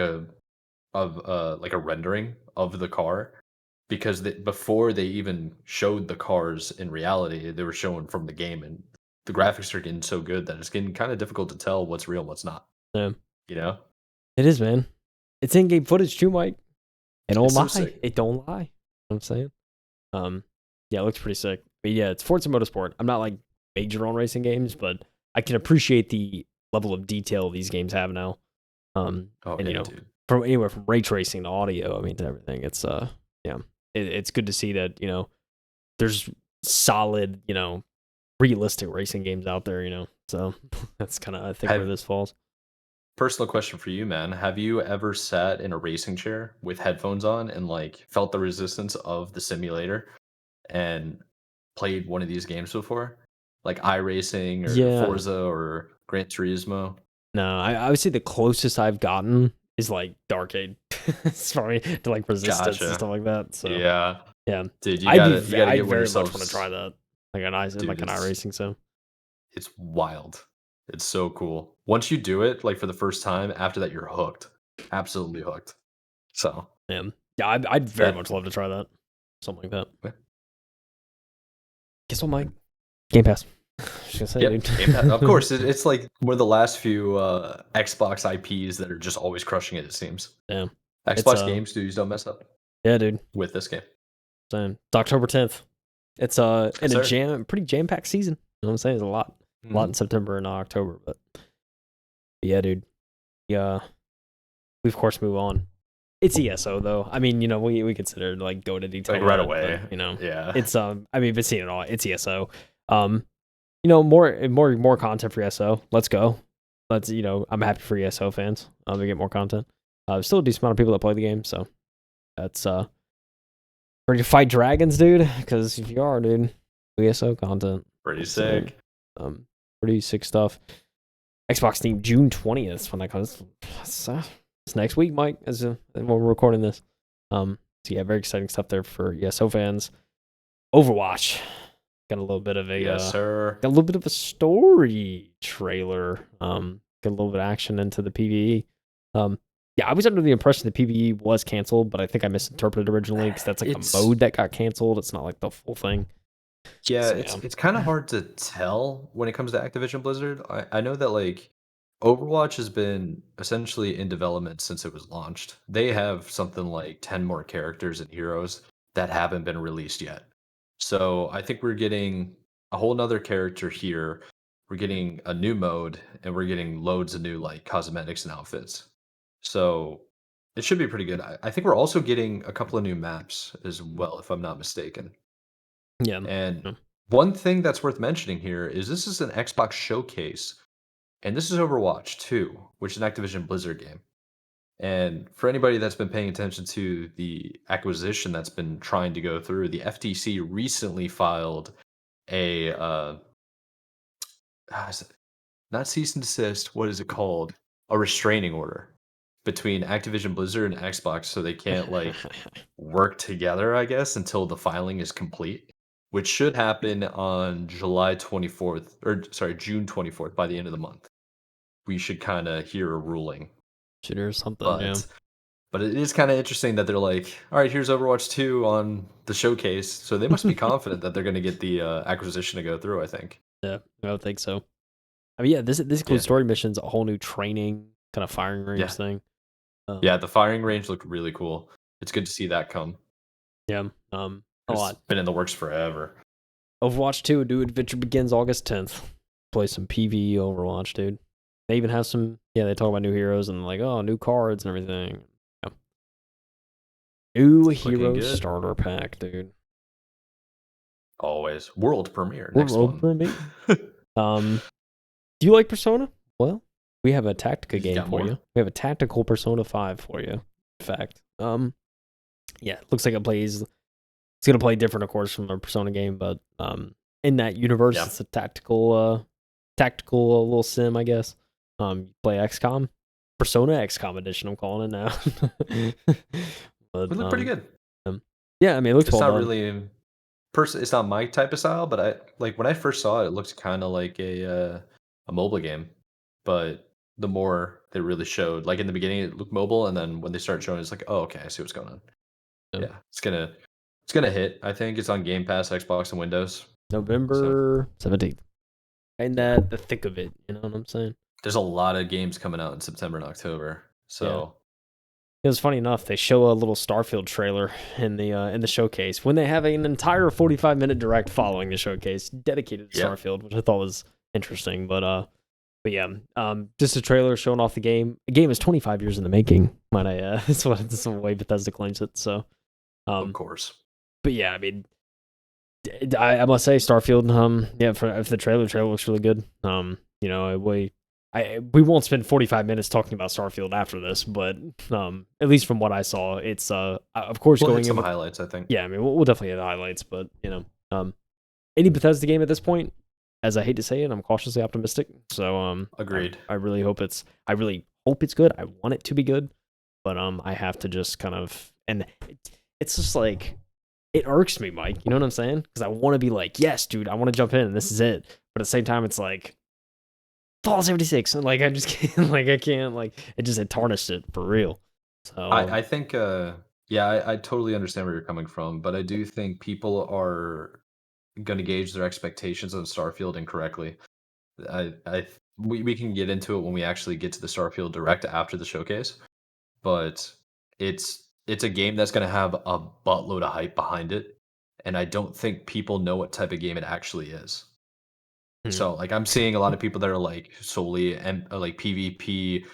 like a rendering of the car. because before they even showed the cars in reality, they were showing from the game, and the graphics are getting so good that it's getting kind of difficult to tell what's real and what's not. Yeah. You know? It is, man. It's in-game footage too, Mike. It don't It's so lie. sick. It don't lie. You know what I'm saying? Yeah, it looks pretty sick. But yeah, it's Forza Motorsport. I'm not like major on racing games, but I can appreciate the level of detail these games have now. Oh, And yeah, you know, dude. from anywhere from ray tracing to audio, I mean, to everything. It's yeah, it's good to see that, you know, there's solid, you know, realistic racing games out there, you know. So that's kind of, I think, where this falls. Personal question for you, man. Have you ever sat in a racing chair with headphones on and like felt the resistance of the simulator and played one of these games before? Like iRacing or Yeah. Forza or Gran Turismo? No, I would say the closest I've gotten is like Darkade. Sorry, to like resistance and Gotcha. stuff like that. So Yeah. yeah, Dude, I'd be you gotta I'd get one very much yourself. want to try that. Like an Dude, iRacing. So it's wild. It's so cool. Once you do it, like for the first time, after that you're hooked. Absolutely hooked. So yeah, I'd very much love to try that. Something like that. Yeah. Guess what, Mike? Game Pass. Just gonna say, Yep, dude. Game Pass. Of course, it's like one of the last few Xbox IPs that are just always crushing it. It seems. Yeah. Xbox game studios don't mess up. Yeah, dude. With this game. Same. It's October 10th. It's in Yes, a pretty jam packed season. You know what I'm saying? There's a lot in September and October, but yeah, dude. Yeah, we of course move on. It's ESO though. I mean, you know, we consider like go to detail like right away. but, you know, yeah. It's I mean, been seeing it all. It's ESO. You know, more content for ESO. Let's go. Let's, you know, I'm happy for ESO fans. To get more content. Still a decent amount of people that play the game, so that's ready to fight dragons, dude. Because if you are, dude, ESO content. Pretty sick. Pretty sick stuff. Xbox Steam June 20th when that comes. It's next week, Mike, as when we're recording this. So yeah, very exciting stuff there for ESO fans. Overwatch got a little bit of a yes, sir. Got a little bit of a story trailer. Got a little bit of action into the PvE. Yeah, I was under the impression the PvE was canceled, but I think I misinterpreted originally because that's like a mode that got canceled. It's not like the full thing. Yeah, So, it's kind of hard to tell when it comes to Activision Blizzard. I know that like Overwatch has been essentially in development since it was launched. They have something like 10 more characters and heroes that haven't been released yet. So I think we're getting a whole nother character here. We're getting a new mode and we're getting loads of new like cosmetics and outfits. So it should be pretty good. I think we're also getting a couple of new maps as well, if I'm not mistaken. yeah. And one thing that's worth mentioning here is this is an Xbox Showcase, and this is Overwatch 2, which is an Activision Blizzard game. And for anybody that's been paying attention to the acquisition that's been trying to go through, the FTC recently filed a not cease and desist, what is it called? A restraining order between Activision Blizzard and Xbox so they can't like work together, I guess, until the filing is complete, which should happen on July 24th, or sorry, June 24th, by the end of the month. We should kind of hear a ruling. Should hear something, but it is kind of interesting that they're like, all right, here's Overwatch 2 on the showcase. So they must be confident that they're going to get the acquisition to go through, I think. Yeah, I would think so. I mean, yeah, this includes story missions, a whole new training, kind of firing range thing. Yeah, the firing range looked really cool. It's good to see that come. Yeah, a lot. It's been in the works forever. Overwatch 2, New Adventure begins August 10th. Play some PvE Overwatch, dude. They even have some, they talk about new heroes and like, oh, new cards and everything. Yeah. New hero starter pack, dude. Always. World premiere. Next one. Premiere. Do you like Persona? Well, we have a Tactica game for you. We have a tactical Persona 5 for you. In fact, yeah, looks like it's gonna play different, of course, from a Persona game, but in that universe, it's a tactical little sim, I guess. You play XCOM, Persona XCOM edition. I'm calling it now. But, it looked pretty good. Yeah, I mean, it looks. It's not really. It's not my type of style, but I like when I first saw it. It looked kind of like a mobile game, but the more they really showed, like in the beginning, it looked mobile, and then when they start showing, it's like, oh, okay, I see what's going on. Yeah, it's gonna It's gonna hit. I think it's on Game Pass, Xbox, and Windows. So November 17th. And yeah, the thick of it, you know what I'm saying? there's a lot of games coming out in September and October. Yeah. So It was funny enough. They show a little Starfield trailer in the showcase when they have an entire 45-minute direct following the showcase dedicated to yeah, Starfield, which I thought was interesting. But yeah, just a trailer showing off the game. The game is 25 years in the making. Might I? That's the way Bethesda claims it. So, of um, course. but yeah, I mean, I must say Starfield. Yeah, for the trailer looks really good. You know, we won't spend 45 minutes talking about Starfield after this, but at least from what I saw, it's of course We'll going hit in some with, highlights, I think. yeah, I mean we'll definitely hit the highlights, but you know, any Bethesda game at this point, as I hate to say it, I'm cautiously optimistic. So Agreed. I really hope it's good. I want it to be good, but I have to just kind of, and it's just like, it irks me, Mike. You know what I'm saying? Because I want to be like, yes, dude, I want to jump in and this is it. But at the same time, it's like Fallout 76, and like I just can't, like I can't, like it tarnished it for real. So I think yeah, I totally understand where you're coming from, but I do think people are gonna gauge their expectations on Starfield incorrectly. We can get into it when we actually get to the Starfield Direct after the showcase, but it's a game that's gonna have a buttload of hype behind it, and I don't think people know what type of game it actually is. hmm, So, like, I'm seeing a lot of people that are like solely and like PvP,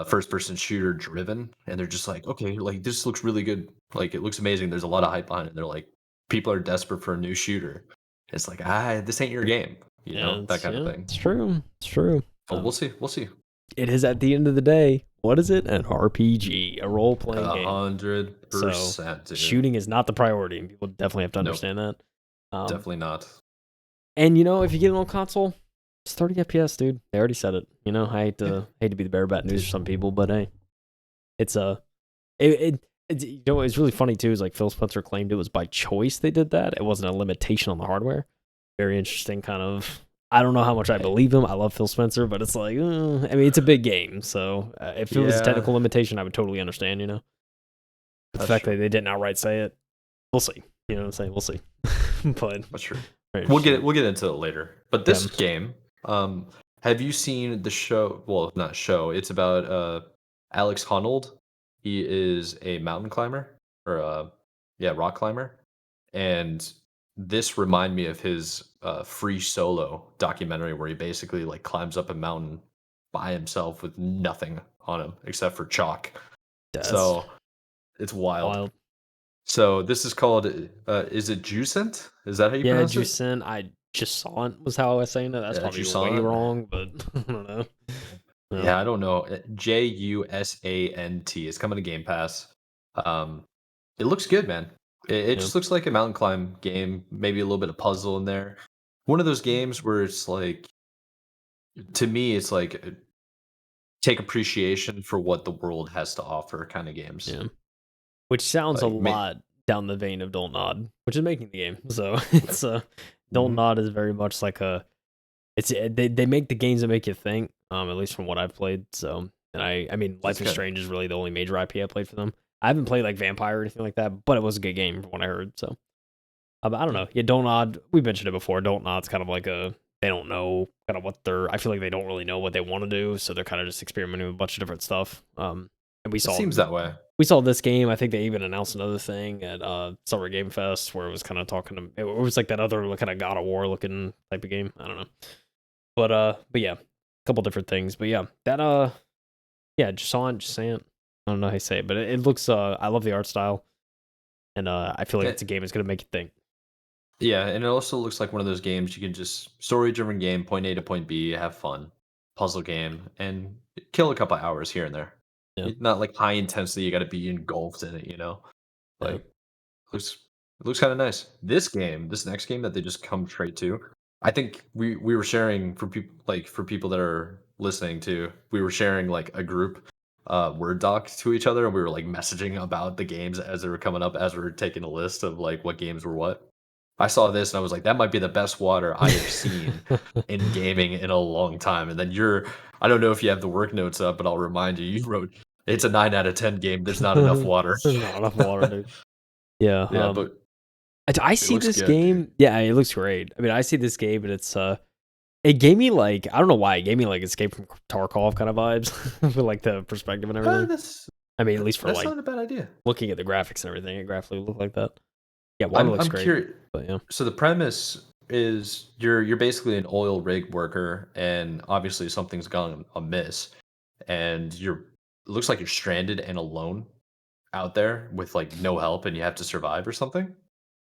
first person shooter driven, and they're just like, okay, like this looks really good, like it looks amazing. There's a lot of hype behind it. They're like, people are desperate for a new shooter. It's like, this ain't your game, that kind of yeah, thing. it's true, it's true. But we'll see, we'll see. It is at the end of the day, what is it? An RPG, a role playing A game. hundred So percent, dude. shooting is not the priority, and people definitely have to Nope, understand that. Um, definitely not. and you know, if you get it on console, it's 30 FPS, dude. They already said it. You know, Yeah, hate to be the bearer of bad news for some people, but hey, it's you know, it's really funny too. Is like Phil Spencer claimed it was by choice they did that. It wasn't a limitation on the hardware. Very interesting, kind of. I don't know how much I believe him. I love Phil Spencer, but it's like, I mean, it's a big game, so if it was a yeah, technical limitation, I would totally understand. You know, but the that's fact true. that they didn't outright say it, we'll see. You know what I'm saying? We'll see. But That's true. very interesting. We'll get into it later. But Yeah, this game, have you seen the show? Well, not show. It's about Alex Honnold. He is a mountain climber or yeah, rock climber. And this remind me of his free solo documentary where he basically like climbs up a mountain by himself with nothing on him except for chalk. that's So it's wild. wild. So this is called is it Juicent? Is that how you Yeah, pronounce it? Juicent. I just saw it was how I was saying it. That's Yeah, probably way Jusant. wrong, but I don't know. Yeah, Yeah, I don't know. Jusant. It's coming to Game Pass. Um, it looks good, man. It yeah, just looks like a mountain climb game, maybe a little bit of puzzle in there. One of those games where it's like, to me, it's like take appreciation for what the world has to offer kind of games. yeah. Which sounds a Like, lot down the vein of Don't Nod, which is making the game. So it's Don't mhm, Nod is very much like a they make the games that make you think. At least from what I've played. So and I mean it's Life is good. Strange is really the only major IP I played for them. I haven't played like Vampire or anything like that, but it was a good game from what I heard. So I don't Yeah, know. Yeah, Don't Nod. We mentioned it before. Don't Nod's kind of like a they don't know kind of what they're. I feel like they don't really know what they want to do, so they're kind of just experimenting with a bunch of different stuff. And it seems that way. we saw this game. I think they even announced another thing at Summer Game Fest where it was kind of talking to. It was like that other kind of God of War looking type of game. I don't know, but yeah, a couple different things. But yeah, that yeah, Jusant. I don't know how you say it, but it looks. I love the art style, and I feel like Yeah, it's a game that's gonna make you think. yeah, and it also looks like one of those games you can just story-driven game, point A to point B, have fun, puzzle game, and kill a couple hours here and there. Yeah, Not like high intensity. You got to be engulfed in it. yeah. Like looks it looks kind of nice. This game, this next game that they just come straight to. I think we were sharing for people that are listening to. We were sharing like a group Word doc to each other, and we were like messaging about the games as they were coming up as we were taking a list of like what games were what. I saw this and I was like, that might be the best water I have seen in gaming in a long time. And then I don't know if you have the work notes up, but I'll remind you, you wrote it's a 9 out of 10 game. There's not enough water. There's not enough water, dude. Yeah, Yeah, but I see this game. Dude. Yeah, it looks great. I mean, I see this game, and it gave me like, I don't know why, it gave me like Escape from Tarkov kind of vibes with like the perspective and everything. I mean, at least for that's like not a bad idea. Looking at the graphics and everything, it graphically looked like that. Yeah, water looks great. Curious. But yeah. So the premise is you're basically an oil rig worker, and obviously something's gone amiss, and it looks like you're stranded and alone out there with like no help, and you have to survive or something.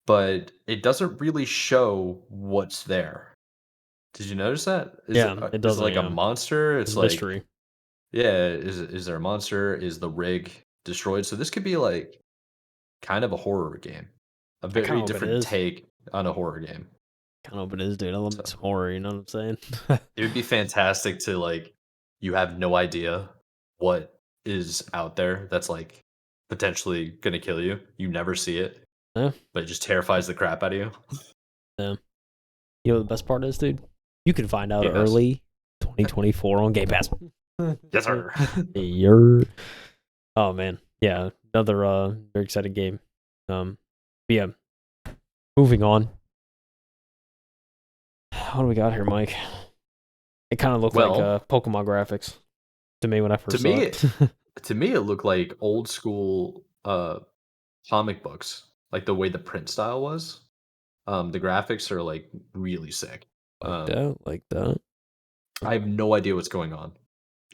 But it doesn't really show what's there. Did you notice that? It does. Is it like a monster? It's like mystery. Yeah, is there a monster? Is the rig destroyed? So this could be like kind of a horror game. A very different take on a horror game. I don't know if it is, dude. I love some horror, you know what I'm saying? It would be fantastic to like, you have no idea what is out there that's like potentially gonna kill you. You never see it. Yeah. But it just terrifies the crap out of you. Yeah. You know what the best part is, dude? You can find out early 2024 on Game Pass. Yes, sir. Oh man. Yeah. Another very exciting game. Yeah. Moving on. What do we got here, Mike? It kind of looked like Pokemon graphics to me when I first saw it. To me, it looked like old school comic books, like the way the print style was. The graphics are like really sick. Like that. I have no idea what's going on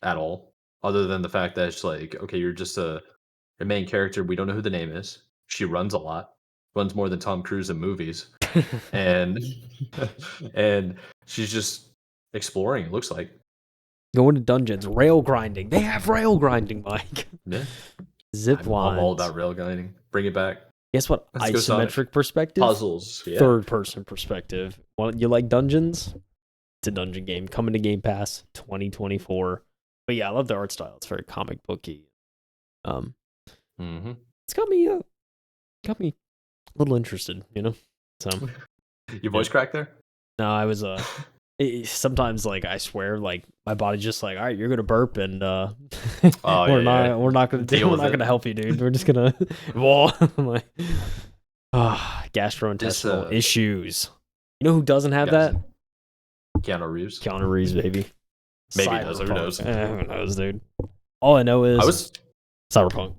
at all, other than the fact that it's like, okay, you're just a main character. We don't know who the name is. She runs a lot, runs more than Tom Cruise in movies, and and she's just exploring. It looks like going to dungeons, rail grinding. They have rail grinding, Mike. Yeah, zip lines. I'm all about rail grinding. Bring it back. Guess what? Isometric perspective, puzzles, third person perspective. Well, you like dungeons? It's a dungeon game coming to Game Pass 2024. But yeah, I love the art style. It's very comic booky. It's got me a little interested, you know. So your voice cracked there? No, I was sometimes like I swear like my body's just like, all right, you're gonna burp and we're not gonna help you, dude. We're just gonna I'm like gastrointestinal issues. You know who doesn't have that? Keanu Reeves. Keanu Reeves, baby. Maybe he does. Who knows? Who knows, dude? All I know is Cyberpunk.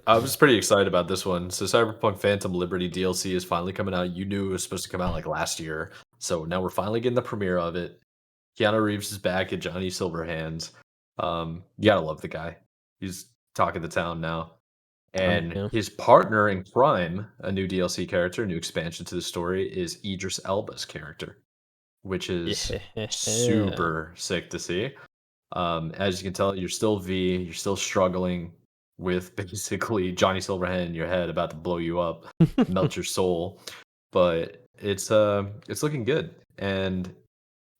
I was pretty excited about this one. So Cyberpunk Phantom Liberty DLC is finally coming out. You knew it was supposed to come out like last year. So now we're finally getting the premiere of it. Keanu Reeves is back at Johnny Silverhand's. You gotta love the guy. He's talking the town now. And his partner in crime, a new DLC character, a new expansion to the story, is Idris Elba's character, which is super sick to see. As you can tell, you're still V. You're still struggling with basically Johnny Silverhand in your head about to blow you up, melt your soul. But it's looking good. And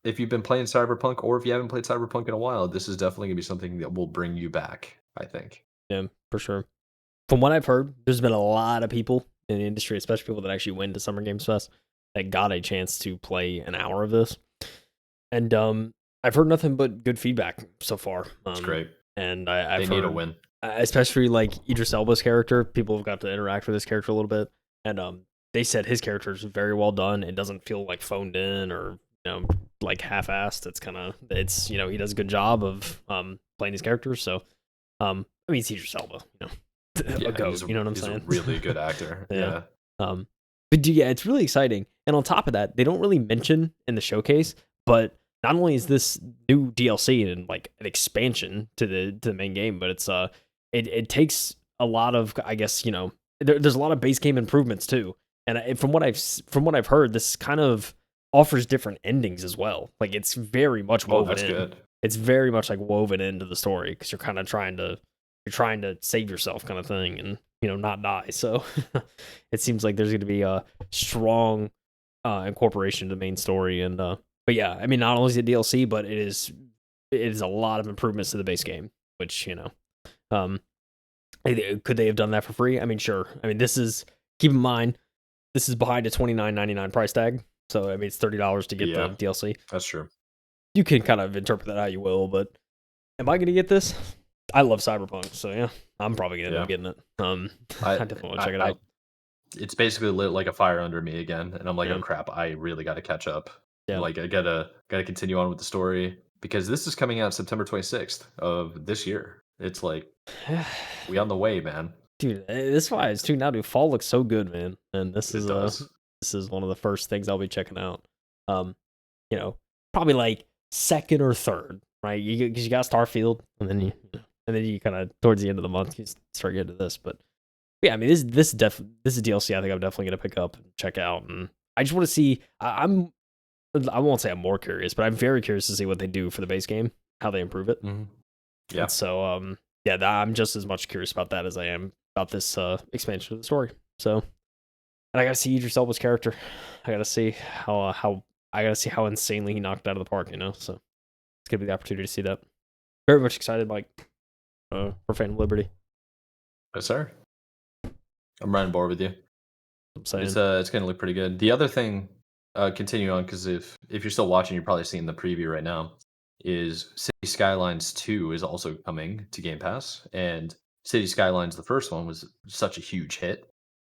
if you've been playing Cyberpunk, or if you haven't played Cyberpunk in a while, this is definitely gonna be something that will bring you back, I think. Yeah, for sure. From what I've heard, there's been a lot of people in the industry, especially people that actually went to Summer Games Fest, that got a chance to play an hour of this. And I've heard nothing but good feedback so far. That's great. And they need a win. Especially like Idris Elba's character. People have got to interact with his character a little bit. And they said his character is very well done. It doesn't feel like phoned in or like half-assed. It's he does a good job of playing his characters. So I mean, it's Idris Elba, a goat, you know what I'm saying? He's a really good actor. Yeah. But yeah, it's really exciting. And on top of that, they don't really mention in the showcase, but not only is this new DLC and like an expansion to the main game, but it's it takes a lot of, I guess, there's a lot of base game improvements too. And from what I've heard, this kind of offers different endings as well. Like it's very much woven in. Good. It's very much like woven into the story because you're kind of trying to save yourself kind of thing and not die. So it seems like there's going to be a strong incorporation to the main story. And but yeah, I mean, not only is it DLC, but it is a lot of improvements to the base game, which could they have done that for free? I mean, sure. I mean, keep in mind this is behind a $29.99 price tag, so I mean it's $30 to get the DLC. That's true. You can kind of interpret that how you will, but am I going to get this? I love Cyberpunk, so yeah, I'm probably going to end up getting it. I definitely want to check it out. it's basically lit like a fire under me again, and I'm like, Yeah. oh crap, I really got to catch up. Yeah. Like I gotta continue on with the story because this is coming out September 26th of this year. It's like we on the way, man. Dude, this is why it's too now, dude. Fall looks so good, man. And It does. this is one of the first things I'll be checking out. Um, you know, probably like second or third, right? Because you got Starfield, and then you kind of towards the end of the month you start getting to this. But yeah, I mean this is DLC. I think I'm definitely gonna pick up and check out, and I just want to see. I won't say I'm more curious, but I'm very curious to see what they do for the base game, how they improve it. Mm-hmm. Yeah. And so yeah, I'm just as much curious about that as I am about this expansion of the story. So, and I gotta see Idris Elba's character. I gotta see how I gotta see how insanely he knocked it out of the park. So it's gonna be the opportunity to see that. Very much excited, like for Phantom Liberty. Yes, sir. I'm right on board with you. I'm saying It's gonna look pretty good. The other thing, continue on because if you're still watching, you're probably seeing the preview right now. Is City Skylines 2 is also coming to Game Pass, and City Skylines the first one was such a huge hit,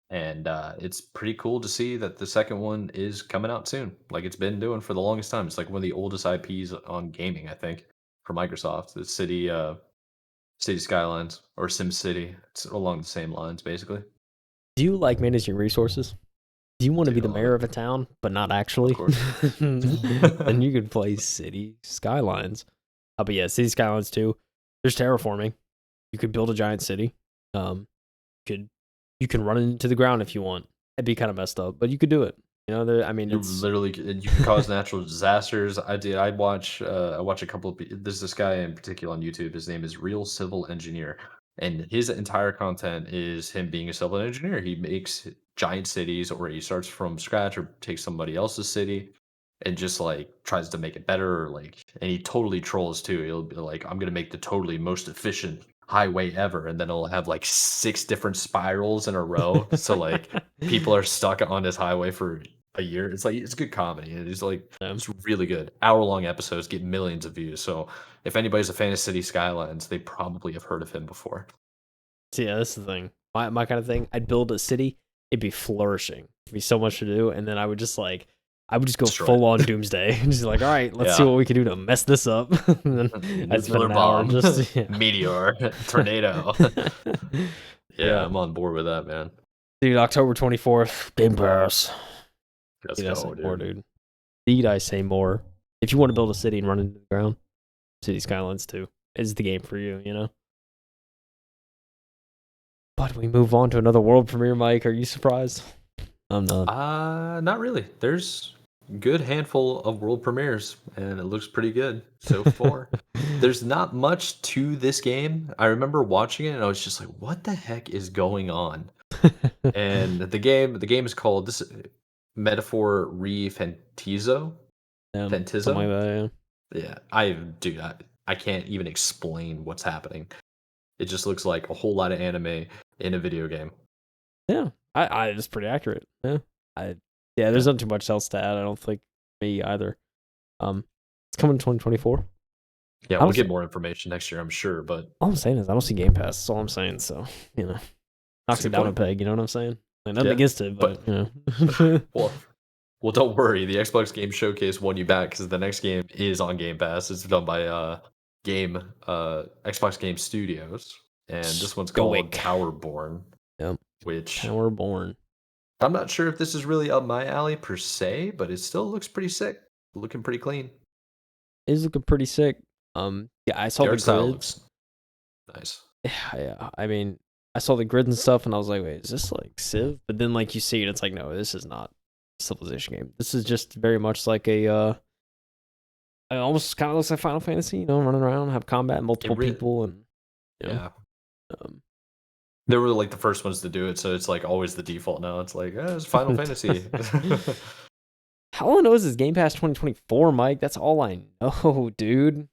and it's pretty cool to see that the second one is coming out soon. Like it's been doing for the longest time. It's like one of the oldest IPs on gaming, I think, for Microsoft. The City Skylines or Sim City. It's along the same lines, basically. do you like managing resources? Do you want to be Dude, the I love mayor it. of a town, but not Of actually? course. Then you could play City Skylines. But yeah, City Skylines 2. There's terraforming. You could build a giant city. Could you can run it into the ground if you want. It'd be kind of messed up, but you could do it. I mean, You it's literally you can cause natural disasters. I watch a couple of there's this guy in particular on YouTube. His name is Real Civil Engineer, and his entire content is him being a civil engineer. He makes giant cities, or he starts from scratch, or takes somebody else's city, and just like tries to make it better. Or like, and he totally trolls too. He'll be like, "I'm gonna make the totally most efficient highway ever," and then it'll have like 6 different spirals in a row. So like people are stuck on this highway for a year. It's like it's good comedy. It's like it's really good. Hour-long episodes get millions of views. So if anybody's a fan of City Skylines, they probably have heard of him before. so yeah, that's the thing. My kind of thing. I'd build a city. It'd be flourishing. It'd be so much to do, and then I would just go Destroy full it. on doomsday and just like, all right, let's see Yeah. what we can do to mess this up. And then I'd spend Nuclear an hour bomb, just yeah. meteor, tornado. Yeah, Yeah, I'm on board with that, man. dude. October 24th, Game Pass. Let's Need I say go, more, dude. dude? Need I say more? If you want to build a city and run into the ground, City Skylines 2 is the game for you. But we move on to another world premiere, Mike. Are you surprised? I'm not. Not really. There's a good handful of world premieres, and it looks pretty good so far. There's not much to this game. I remember watching it, and I was just like, "What the heck is going on?" And the game is called this Metaphor Re Fantizo. Yeah, something like Fantizo. that. Yeah, I can't even explain what's happening. It just looks like a whole lot of anime in a video game. Yeah, it's pretty accurate. Yeah, I yeah. There's Yeah. not too much else to add. I don't think me either. It's coming in 2024. Yeah, I we'll don't. get more information next year, I'm sure, but All I'm saying is I don't see Game Pass. That's all I'm saying. So that's knocks a it good down a point. peg. You know what I'm saying? Like nothing Yeah, against it, but but. well, don't worry. The Xbox Game Showcase won you back because the next game is on Game Pass. It's done by Xbox Game Studios, and this one's called Stoic. Towerborn, Yep. which Towerborn. I'm not sure if this is really up my alley per se, but it still looks pretty sick. Looking pretty clean. Is looking pretty sick. Yeah, I saw The the art style grids. looks nice. Yeah, I mean, I saw the grids and stuff, and I was like, wait, is this like Civ? But then, like, you see it, it's like, no, this is not a Civilization game. This is just very much like it almost kind of looks like Final Fantasy, running around, have combat, multiple people, and Yeah. um, They were like the first ones to do it, so it's like always the default now. It's like, it's Final Fantasy. all I know is Game Pass 2024, Mike. That's all I know, dude.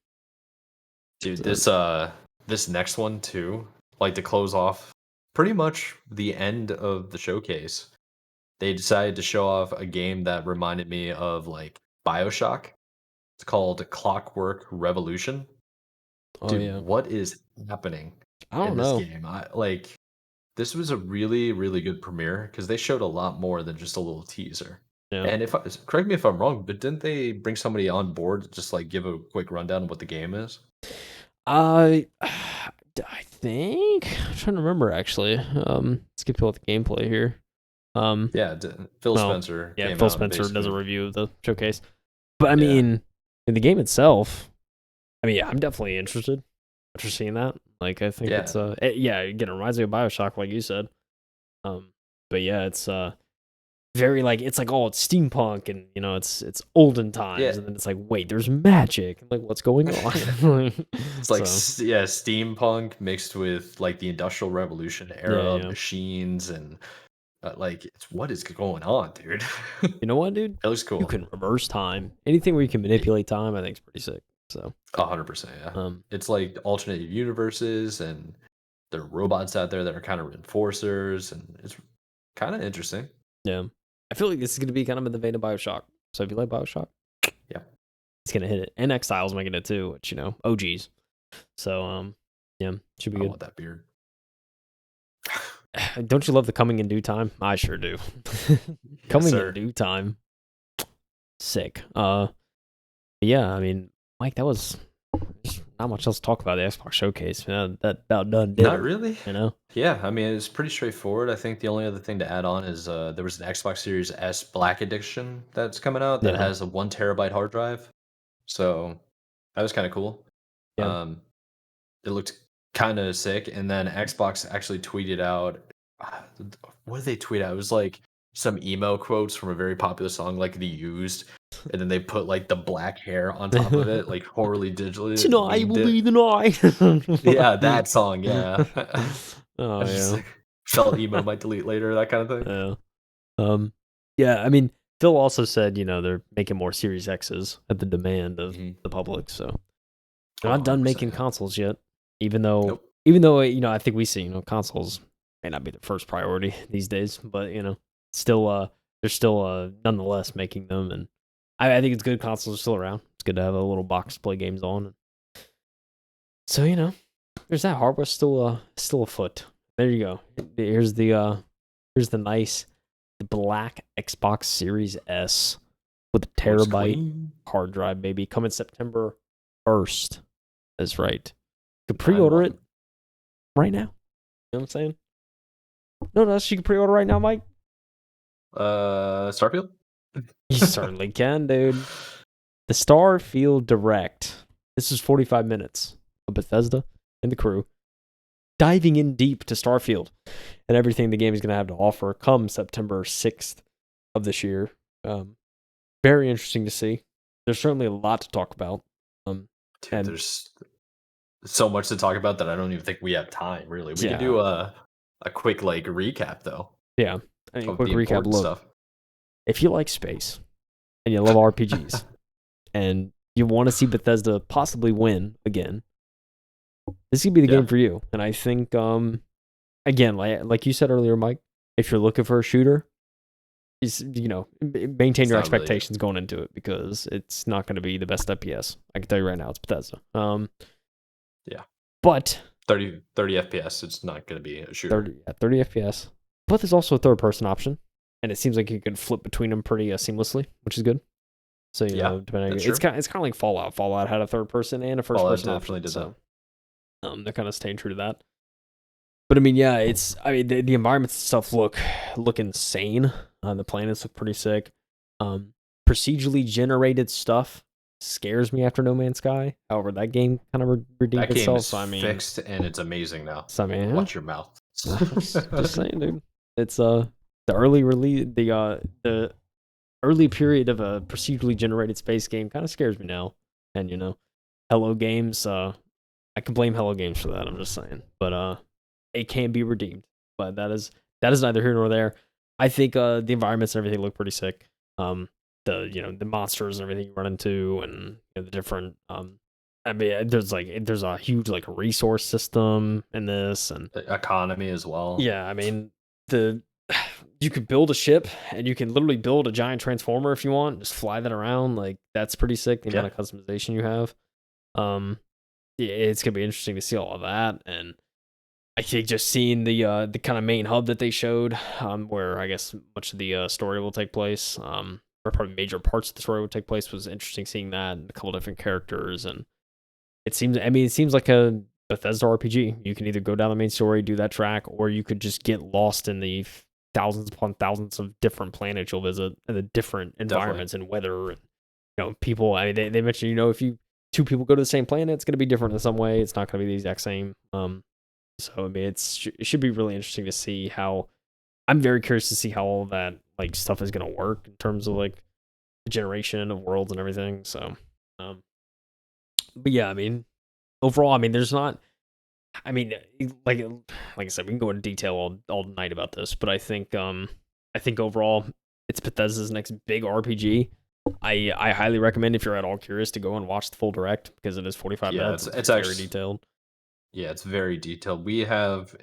Dude, this next one too, like to close off pretty much the end of the showcase. They decided to show off a game that reminded me of like BioShock. It's called Clockwork Revolution. Oh Dude, yeah, what is happening I in don't this know. game? I like this was a really, really good premiere because they showed a lot more than just a little teaser. Yeah. And correct me if I'm wrong, but didn't they bring somebody on board to just like give a quick rundown of what the game is? I think I'm trying to remember actually. Let's get pull up the gameplay here. Yeah, Phil well, Spencer yeah, came Phil out and Spencer does a basically review of the showcase. But I yeah. mean, in the game itself, I mean, yeah, I'm definitely interested after seeing that. Like, I think Yeah. it's yeah, again, it reminds me of BioShock, like you said. But yeah, it's very like it's like, oh, it's steampunk and you know it's olden times, Yeah. and then it's like, wait, there's magic. I'm like, what's going on? It's like So, yeah, steampunk mixed with like the Industrial Revolution era yeah. machines and like it's what is going on, dude? You know what, dude? It looks You cool. can reverse time. Anything where you can manipulate time, I think is pretty sick. So, 100%, yeah. It's like alternate universes and there are robots out there that are kind of enforcers, and it's kind of interesting. yeah. I feel like this is gonna be kind of in the vein of BioShock. So if you like BioShock, Yeah, it's gonna hit it. And Exile's making it too, which you know, OGs. So yeah, should be I good. want that beard. Don't you love the coming in due time? I sure do. Coming in due time. Sick. Yeah, I mean, Mike, that was there's not much else to talk about the Xbox showcase. That about done did Not it, really. you know? Yeah, I mean, it's pretty straightforward. I think the only other thing to add on is there was an Xbox Series S Black Edition that's coming out that Yeah. has a 1 terabyte hard drive. So that was kind of cool. Yeah. Um, it looked kind of sick. And then Xbox actually tweeted out, uh, what did they tweet out? It was like some emo quotes from a very popular song, like The Used. And then they put like the black hair on top of it, like horribly digitally Tonight memed will be it. the night. Yeah, that song, yeah. I Oh just yeah. like felt emo might delete later, that kind of thing. Yeah. Yeah, I mean, Phil also said, you know, they're making more Series X's at the demand of the public, so they're Oh, not done 100%, making yeah. consoles yet. Even though Nope. you know, I think we see, you know, consoles may not be the first priority these days, but you know, still they're still nonetheless making them, and I think it's good consoles are still around. It's good to have a little box to play games on. So, you know, there's that hardware still afoot. There you go. Here's the nice black Xbox Series S with a Looks terabyte clean. hard drive, baby. Coming September 1st. That's right. You can Good pre-order it timeline. right now. You know what I'm saying? No, you can pre-order right now, Mike. Starfield? You certainly can, dude. The Starfield Direct. This is 45 minutes of Bethesda and the crew diving in deep to Starfield and everything the game is going to have to offer come September 6th of this year. Very interesting to see. There's certainly a lot to talk about. Dude, And there's so much to talk about that I don't even think we have time, really. We could yeah, do a quick like recap though yeah. I mean, of quick the recap. important Look, stuff. if you like space and you love RPGs and you want to see Bethesda possibly win again, this could be the Yeah. game for you. And I think, again, like you said earlier, Mike, if you're looking for a shooter, is maintain It's your not really it. expectations going into it because it's not going to be the best FPS. I can tell you right now, it's Bethesda. Yeah. But 30 FPS, it's not going to be a shooter. 30 FPS. But there's also a third person option, and it seems like you can flip between them pretty seamlessly, which is good. So Yeah, depending, that's it's true. kind of like Fallout. Fallout had a third person and a first Fallout person definitely option. did So that. they're kind of staying true to that. But I mean, yeah, the environments and stuff look insane. The planets look pretty sick. Procedurally generated stuff scares me after No Man's Sky. However, that game kind of redeemed That game itself. is So I mean, fixed and it's amazing now. so I mean, Watch your mouth. just saying, dude. It's the early release, the early period of a procedurally generated space game kind of scares me now. And Hello Games, I can blame Hello Games for that. I'm just saying, but it can be redeemed. But that is neither here nor there. I think the environments and everything look pretty sick. The monsters and everything you run into, and the different I mean, there's a huge like resource system in this, and The economy as well. yeah, I mean you could build a ship and you can literally build a giant transformer if you want, just fly that around. Like that's pretty sick. The amount of customization you have. Yeah, it's gonna be interesting to see all of that, and I think just seeing the kind of main hub that they showed, where I guess much of the story will take place, or probably major parts of the story will take place, was interesting seeing that, and a couple different characters, and it seems like a Bethesda RPG. You can either go down the main story, do that track, or you could just get lost in the thousands upon thousands of different planets you'll visit and the different environments and weather and people. I mean, they mentioned if you two people go to the same planet, it's going to be different in some way. It's not going to be the exact same. So I mean, it should be really interesting to see how. I'm very curious to see how all that like stuff is going to work in terms of like the generation of worlds and everything. So, but yeah, I mean, overall, I mean, there's not. I mean, like I said, we can go into detail all night about this, but I think overall, it's Bethesda's next big RPG. I highly recommend if you're at all curious to go and watch the full direct because it is 45 minutes. It's very actually detailed. Yeah, it's very detailed. We have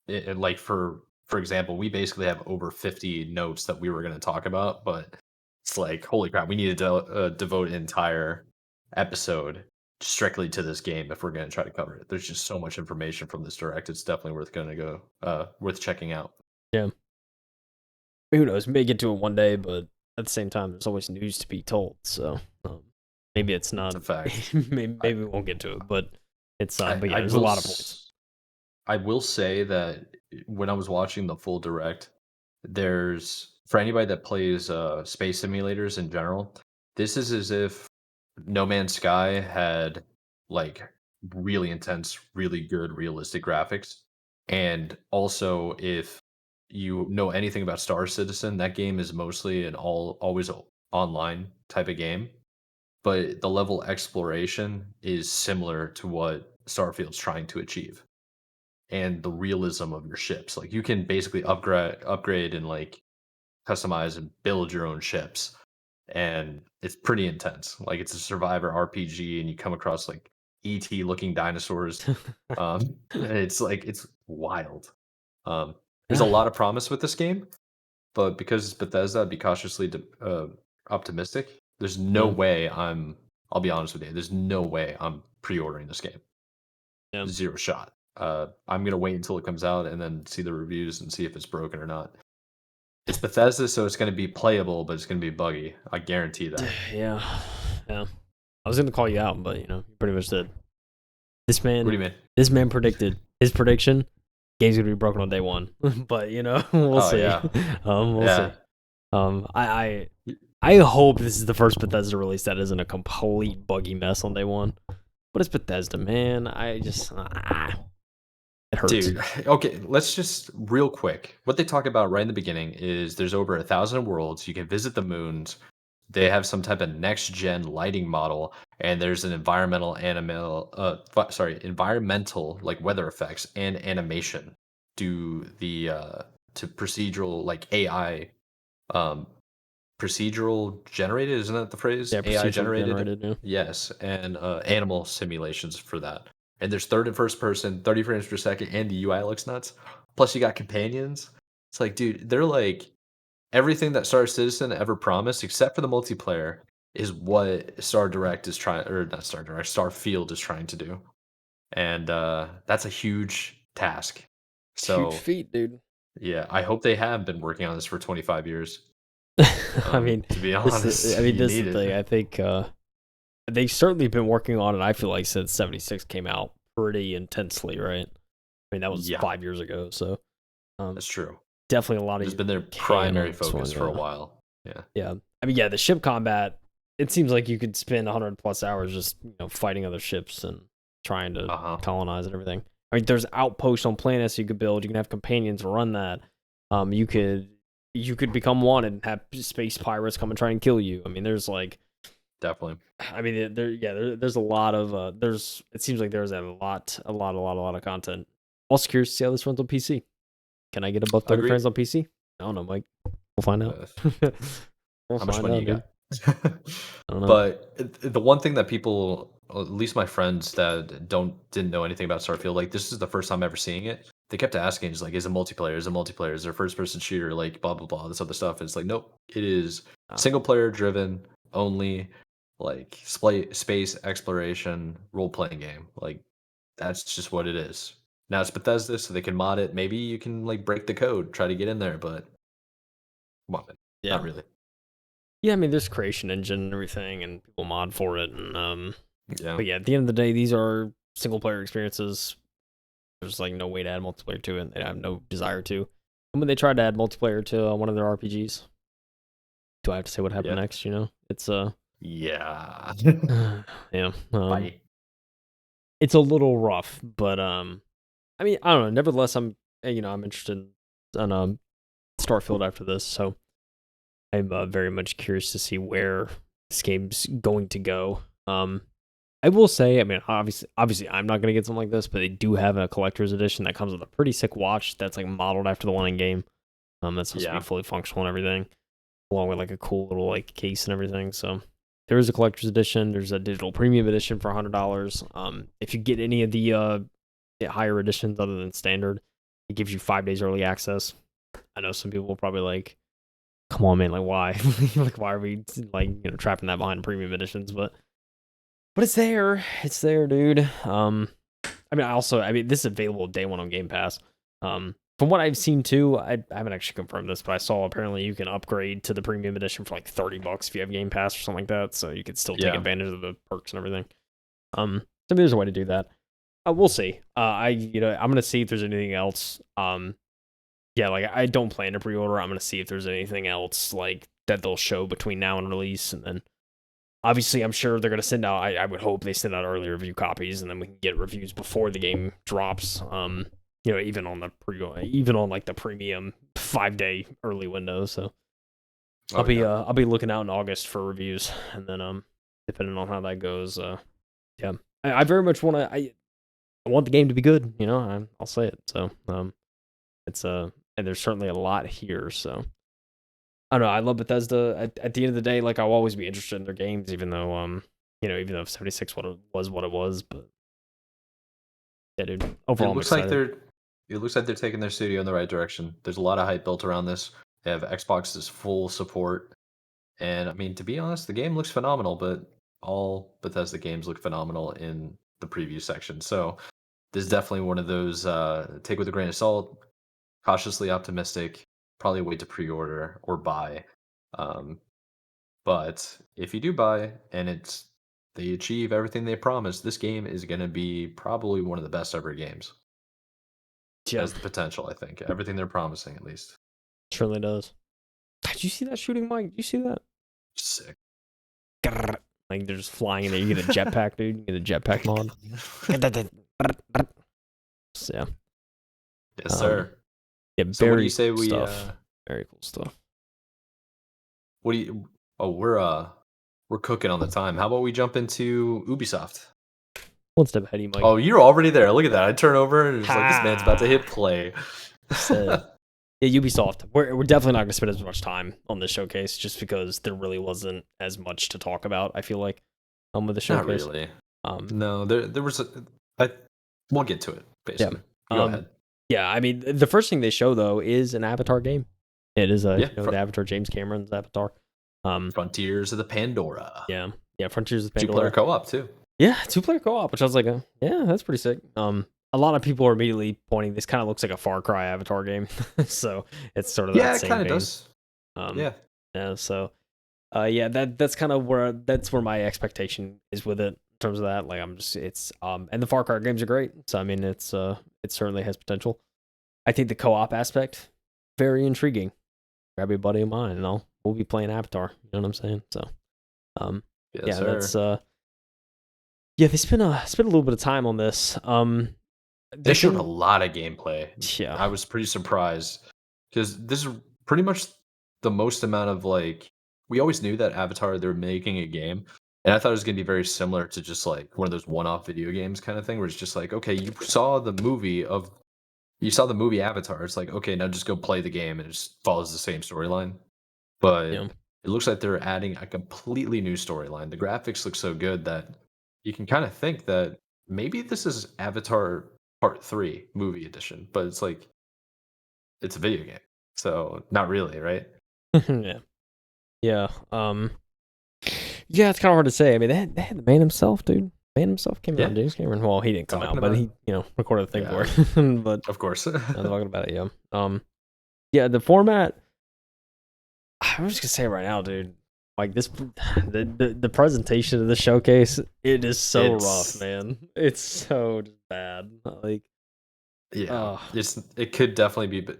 like for example, we basically have over 50 notes that we were going to talk about, but it's like holy crap, we needed to devote an entire episode strictly to this game if we're going to try to cover it. There's just so much information from this direct. It's definitely worth checking out. Yeah. Who knows? May get to it one day, but at the same time, there's always news to be told. So maybe it's not. It's a fact. maybe we won't get to it, but it's. But yeah, I there's a lot of points. I will say that when I was watching the full direct, there's for anybody that plays space simulators in general, this is as if No Man's Sky had like really intense, really good, realistic graphics. And also, if you know anything about Star Citizen, that game is mostly an always online type of game. But the level exploration is similar to what Starfield's trying to achieve and the realism of your ships. Like you can basically upgrade and like customize and build your own ships. And it's pretty intense. Like it's a survivor RPG and you come across like ET looking dinosaurs. It's like it's wild. There's a lot of promise with this game, but because it's Bethesda, I'd be cautiously optimistic. There's no Yeah. way I'll be honest with you. There's no way I'm pre-ordering this game. Yeah. Zero shot. I'm gonna wait until it comes out and then see the reviews and see if it's broken or not. It's Bethesda, so it's gonna be playable, but it's gonna be buggy. I guarantee that. Yeah. Yeah. I was gonna call you out, but you pretty much did. What do you mean? This man predicted his prediction. Game's gonna be broken on day one, but we'll see. Yeah. We'll see. I hope this is the first Bethesda release that isn't a complete buggy mess on day one. But it's Bethesda, man. I just it hurts. Dude, okay, let's just real quick. What they talk about right in the beginning is there's over 1,000 worlds. You can visit the moons. They have some type of next gen lighting model, and there's an environmental like weather effects and animation to the to procedural like AI um procedural generated, isn't that the phrase? Yeah, AI procedural generated. Yeah. Yes, and animal simulations for that. And there's third and first person, 30 frames per second, and the UI looks nuts. Plus, you got companions. It's like, dude, they're like everything that Star Citizen ever promised, except for the multiplayer, is what Star Direct is trying, or not Star Direct, Starfield is trying to do. And that's a huge task. So, huge feat, dude. yeah, I hope they have been working on this for 25 years. I mean, to be honest, this is the thing. I think they've certainly been working on it. I feel like since 76 came out pretty intensely, right? I mean, that was 5 years ago, so that's true. Definitely a lot of. It's been their primary focus for a while. Yeah. Yeah. I mean, yeah, the ship combat. It seems like you could spend 100 plus hours just fighting other ships and trying to colonize and everything. I mean, there's outposts on planets you could build. You can have companions run that. You could become wanted and have space pirates come and try and kill you. I mean, there's like definitely. I mean, there's a lot of it seems like there's a lot of content. Also curious to see how this runs on PC. Can I get above 30 frames on PC? I don't know, Mike. We'll find out. How much money you got? I don't know. But the one thing that people, at least my friends that didn't know anything about Starfield, like this is the first time ever seeing it. They kept asking, just like, is it multiplayer? Is it multiplayer? Is there first person shooter? Like blah blah blah, this other stuff. And it's like, nope, it is single player driven only, like space exploration role playing game. Like that's just what it is. Now it's Bethesda, so they can mod it. Maybe you can like break the code, try to get in there, but come on, man. Yeah. Not really. Yeah, I mean, there's creation engine and everything, and people mod for it, and Yeah. but yeah, at the end of the day, these are single player experiences. There's like no way to add multiplayer to it. They have no desire to. And when they tried to add multiplayer to one of their RPGs, do I have to say what happened next? You know, it's yeah. yeah, Bye. it's a little rough, but I mean, I don't know. Nevertheless, I'm I'm interested in Starfield after this, so I'm very much curious to see where this game's going to go. I will say, I mean, obviously, I'm not gonna get something like this, but they do have a collector's edition that comes with a pretty sick watch that's like modeled after the one in game. That's supposed to be fully functional and everything, along with like a cool little like case and everything. So there is a collector's edition. There's a digital premium edition for $100. If you get any of the higher editions other than standard, it gives you 5 days early access. I know some people will probably like, come on, man, like why? Like why are we like trapping that behind premium editions? But it's there. It's there, dude. I mean, this is available day one on Game Pass. From what I've seen too, I haven't actually confirmed this, but I saw apparently you can upgrade to the premium edition for like $30 if you have Game Pass or something like that. So you could still take advantage of the perks and everything. So there's a way to do that. We'll see. I'm gonna see if there's anything else. Yeah, like I don't plan to pre-order. I'm gonna see if there's anything else like that they'll show between now and release, and then obviously I'm sure they're gonna send out. I would hope they send out early review copies, and then we can get reviews before the game drops. Even on like the premium 5-day early window. So I'll be looking out in August for reviews, and then depending on how that goes, yeah, I very much want to. I want the game to be good. I'll say it. So it's and there's certainly a lot here. So I don't know. I love Bethesda. At the end of the day, like I'll always be interested in their games, even though even though 76 what it was, but yeah, dude. Overall, It looks like they're taking their studio in the right direction. There's a lot of hype built around this. They have Xbox's full support, and I mean, to be honest, the game looks phenomenal. But all Bethesda games look phenomenal in the preview section. So this is definitely one of those take with a grain of salt. Cautiously optimistic. Probably wait to pre-order or buy. But if you do buy and they achieve everything they promised, this game is going to be probably one of the best ever games. Has the potential, I think. Everything they're promising, at least. Certainly does. Did you see that shooting, Mike? Did you see that? Sick. Like they're just flying in there. You get a jetpack, dude. You get a jetpack mod. Yeah. Yes, sir. Yeah, so what do you say we very cool stuff. What do you we're cooking on the time. How about we jump into Ubisoft? One step ahead of you, Mike. Oh, you're already there. Look at that. I turn over and it's like this man's about to hit play. Yeah, Ubisoft. We're definitely not going to spend as much time on this showcase just because there really wasn't as much to talk about. I feel like with the showcase. Not really. No, there was we'll get to it basically. Yeah. Go ahead. Yeah, I mean the first thing they show though is an Avatar game. It is the Avatar, James Cameron's Avatar. Frontiers of the Pandora. Yeah, Frontiers of the Pandora. 2-player co-op too. Yeah, 2-player co-op, which I was like, yeah, that's pretty sick. A lot of people are immediately pointing. This kind of looks like a Far Cry Avatar game, so it's sort of that same kind of vein. does. Yeah. So, that's kind of where my expectation is with it in terms of that. Like, and the Far Cry games are great. So I mean, it certainly has potential. I think the co-op aspect very intriguing. Grab a buddy of mine, and we'll be playing Avatar. You know what I'm saying? So, yes, sir. that's they spent a little bit of time on this. They showed a lot of gameplay. Yeah, I was pretty surprised because this is pretty much the most amount of like we always knew that Avatar they were making a game, and I thought it was going to be very similar to just like one of those one-off video games kind of thing, where it's just like, okay, you saw the movie Avatar. It's like, okay, now just go play the game, and it just follows the same storyline. But it looks like they're adding a completely new storyline. The graphics look so good that you can kind of think that maybe this is Avatar Part 3 movie edition, but it's like it's a video game, so not really, right? Yeah. Yeah, it's kind of hard to say. I mean, they had the man himself, dude. Man himself came out. James Cameron. Well, he didn't come out, but he recorded the thing for it. But of course, I'm talking about it. Yeah. The format. I'm just gonna say it right now, dude. Like this, the presentation of the showcase, it is so rough, man. It's so bad. Like, it could definitely be, but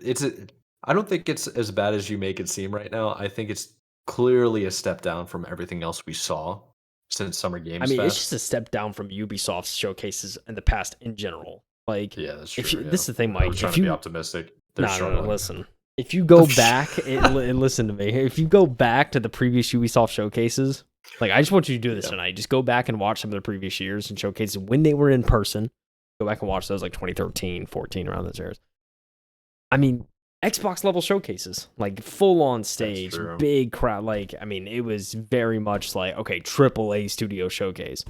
I don't think it's as bad as you make it seem right now. I think it's clearly a step down from everything else we saw since Summer Games I mean, Fest. it's just a step down from Ubisoft's showcases in the past in general. Like, yeah, that's true. This is the thing, Mike. I was trying to be optimistic. No, listen. If you go back and listen to me, if you go back to the previous Ubisoft showcases, like I just want you to do this tonight. Just go back and watch some of the previous years and showcases when they were in person. Go back and watch those, like 2013, 14, around those years. I mean, Xbox level showcases, like full on stage, big crowd. Like, I mean, it was very much like, okay, AAA studio showcase.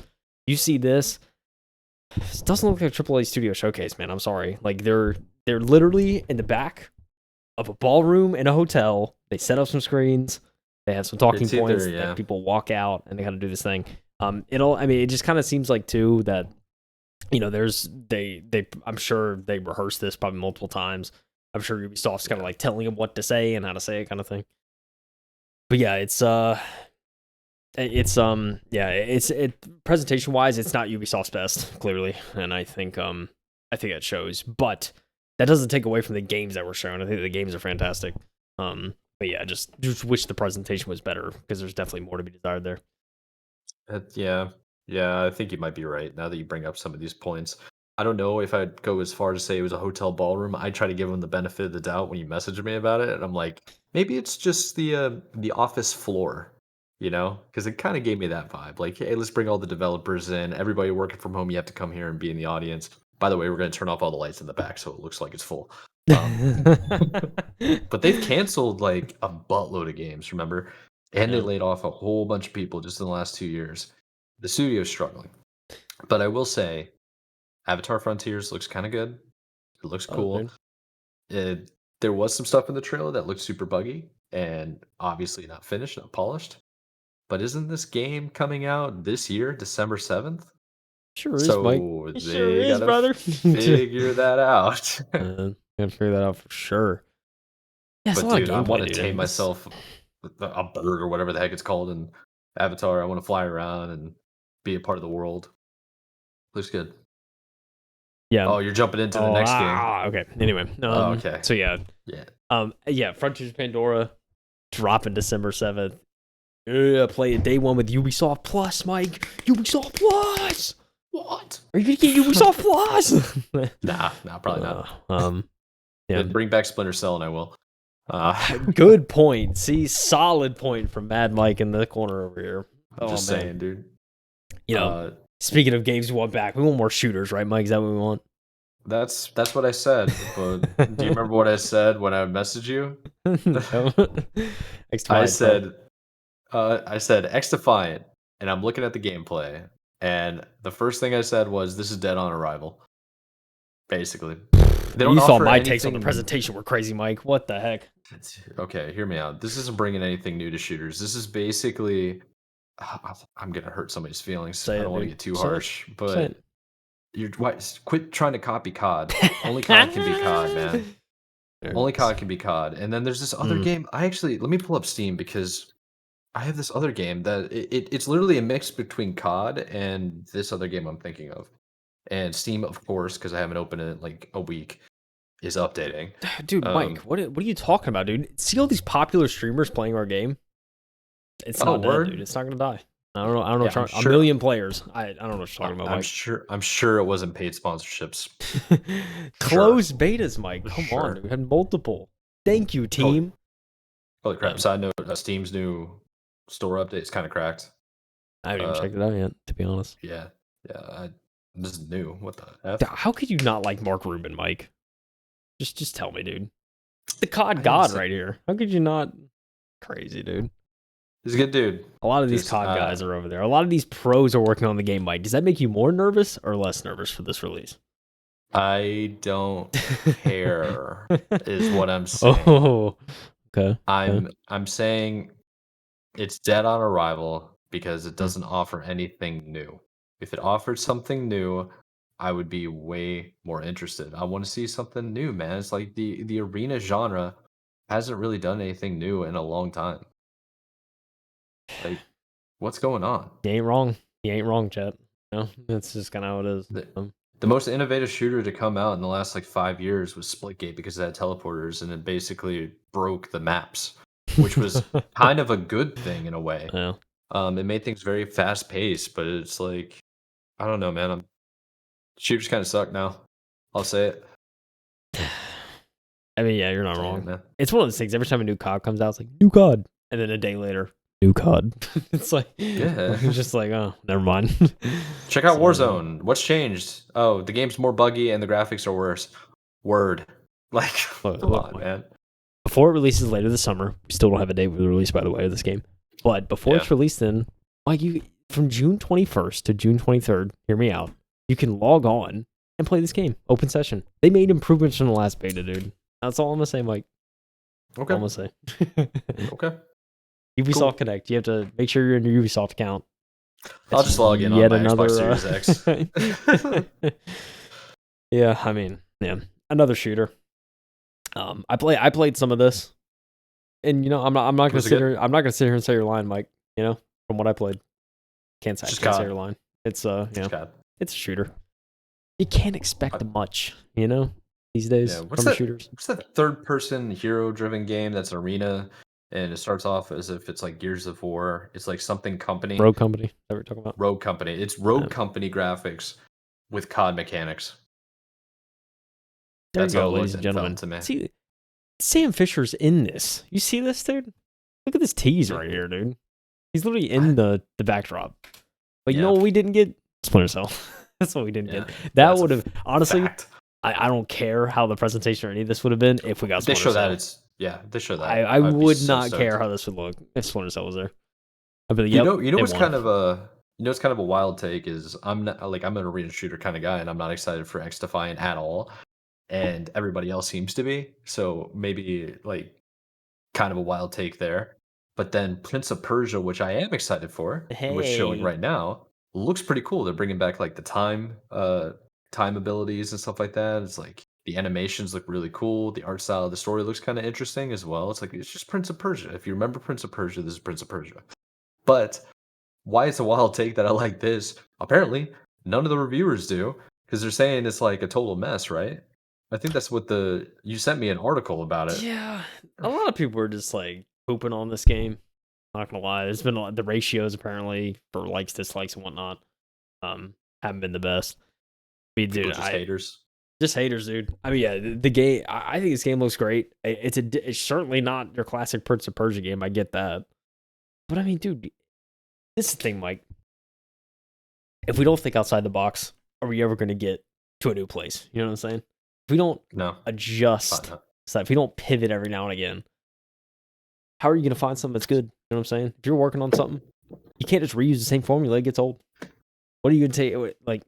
You see this doesn't look like a AAA studio showcase, man. I'm sorry. Like they're literally in the back of a ballroom in a hotel. They set up some screens. They have some talking points. That people walk out and they kind of do this thing. It just kind of seems like too that, I'm sure they rehearsed this probably multiple times. I'm sure Ubisoft's kind of like telling them what to say and how to say it, kind of thing. But yeah, presentation wise, it's not Ubisoft's best, clearly, and I think that shows. But that doesn't take away from the games that were shown. I think the games are fantastic. But yeah, just wish the presentation was better because there's definitely more to be desired there. Yeah, I think you might be right. Now that you bring up some of these points, I don't know if I'd go as far to say it was a hotel ballroom. I try to give them the benefit of the doubt when you message me about it, and I'm like, maybe it's just the office floor, because it kind of gave me that vibe. Like, hey, let's bring all the developers in. Everybody working from home, you have to come here and be in the audience. By the way, we're going to turn off all the lights in the back so it looks like it's full. But they've canceled like a buttload of games, remember? And they laid off a whole bunch of people just in the last 2 years. The studio's struggling. But I will say, Avatar Frontiers looks kind of good. It looks cool. There was some stuff in the trailer that looked super buggy and obviously not finished, not polished. But isn't this game coming out this year, December 7th? Sure is, Mike. It sure is, brother. Figure that out. Gotta figure that out for sure. Yeah, but dude, I want to tame myself a bird or whatever the heck it's called in Avatar. I want to fly around and be a part of the world. Looks good. Yeah. Oh, you're jumping into the next game. Okay. Anyway. Okay. So yeah. Frontiers of Pandora dropping December 7th. Yeah, play it day one with Ubisoft Plus, Mike. Ubisoft Plus. What? Are you gonna get Ubisoft Plus? Nah, probably not. Yeah. Bring back Splinter Cell, and I will. Good point. See, solid point from Mad Mike in the corner over here. Just saying, dude. Speaking of games we want back, we want more shooters, right, Mike? Is that what we want? That's what I said. But do you remember what I said when I messaged you? I said X Defiant, and I'm looking at the gameplay, and the first thing I said was, "This is dead on arrival." Basically, you thought my takes on the presentation were crazy, Mike. What the heck? Okay, hear me out. This isn't bringing anything new to shooters. This is basically. I'm gonna hurt somebody's feelings. I don't want to get too harsh, but quit trying to copy COD. Only COD can be COD, man. Only COD can be COD. And then there's this other game. Let me pull up Steam because I have this other game that it's literally a mix between COD and this other game I'm thinking of. And Steam, of course, because I haven't opened it in like a week, is updating. Dude, Mike, what are you talking about, dude? See all these popular streamers playing our game? It's not dead, dude. It's not gonna die. I don't know. Yeah, a million players. I don't know what you're talking about, Mike. I'm sure it wasn't paid sponsorships. Closed betas, Mike. Come on, we had multiple. Thank you, team. Holy crap! Side note: Steam's new store update is kind of cracked. I haven't even checked it out yet, to be honest. Yeah. This is new. What the F? How could you not like Mark Rubin, Mike? Just tell me, dude. It's the COD god right here. How could you not? Crazy, dude. He's a good dude. A lot of these COD guys are over there. A lot of these pros are working on the game, Mike. Does that make you more nervous or less nervous for this release? I don't care, is what I'm saying. Oh, okay. I'm saying it's dead on arrival because it doesn't offer anything new. If it offered something new, I would be way more interested. I want to see something new, man. It's like the arena genre hasn't really done anything new in a long time. Like, what's going on? You ain't wrong. You ain't wrong, chat. You know, that's just kind of how it is. The most innovative shooter to come out in the last like 5 years was Splitgate because it had teleporters and it basically broke the maps, which was kind of a good thing in a way. Yeah. It made things very fast paced, but it's like I don't know, man. Shooters kind of suck now. I'll say it. I mean, yeah, you're not Damn, wrong. man. It's one of those things. Every time a new COD comes out, it's like new COD, and then a day later, new COD. It's like, Yeah. it's just like, oh, never mind. Check out Warzone. What's changed? Oh, the game's more buggy and the graphics are worse. Word. Like, come on, man. Before it releases later this summer, we still don't have a date for the release, by the way, of this game. But before it's released, then, like, you from June 21st to June 23rd, hear me out. You can log on and play this game, open session. They made improvements from the last beta, dude. That's all I'm gonna say, Mike. Okay. All I'm gonna say. Okay. Ubisoft Connect. You have to make sure you're in your Ubisoft account. I'll just log in on my Xbox Series X. Yeah, I mean, yeah, another shooter. I played some of this, and you know, I'm not gonna sit here and say your line, Mike. You know, from what I played, can't say your line. It's it's a shooter. You can't expect much, you know, these days from shooters. What's that third-person hero-driven game that's arena, and it starts off as if it's like Gears of War. It's like something company. Rogue Company. That we're talking about. Rogue Company. It's Rogue Company graphics with COD mechanics. That's how, ladies and gentlemen. To me. See, Sam Fisher's in this. You see this, dude? Look at this tease right here, dude. He's literally in the backdrop. But you know what we didn't get? Splinter Cell. That's what we didn't get. That would have honestly. I don't care how the presentation or any of this would have been if we got Splinter Cell. They show that. I would not care how this would look if Splinter Cell was there. I'd be like, you know what's kind of a wild take is I'm an arena shooter kind of guy and I'm not excited for X Defiant at all, and everybody else seems to be. So maybe like kind of a wild take there. But then Prince of Persia, which I am excited for, which is showing right now, looks pretty cool. They're bringing back like the time abilities and stuff like that. It's like the animations look really cool. The art style of the story looks kind of interesting as well. It's like it's just Prince of Persia. If you remember Prince of Persia, this is Prince of Persia. But why it's a wild take that I like this? Apparently, none of the reviewers do because they're saying it's like a total mess, right? I think that's what you sent me an article about it. Yeah, a lot of people are just like pooping on this game. Not gonna lie, there's been the ratios apparently for likes, dislikes, and whatnot. Haven't been the best. I mean, dude, haters. Just haters, dude. I mean, yeah, the game. I think this game looks great. It's certainly not your classic Prince of Persia game. I get that, but I mean, dude, this is the thing, Mike. If we don't think outside the box, are we ever gonna get to a new place? You know what I'm saying? If we don't adjust, so if we don't pivot every now and again, how are you gonna find something that's good? You know what I'm saying? If you're working on something, you can't just reuse the same formula. It gets old. What are you gonna take? Like,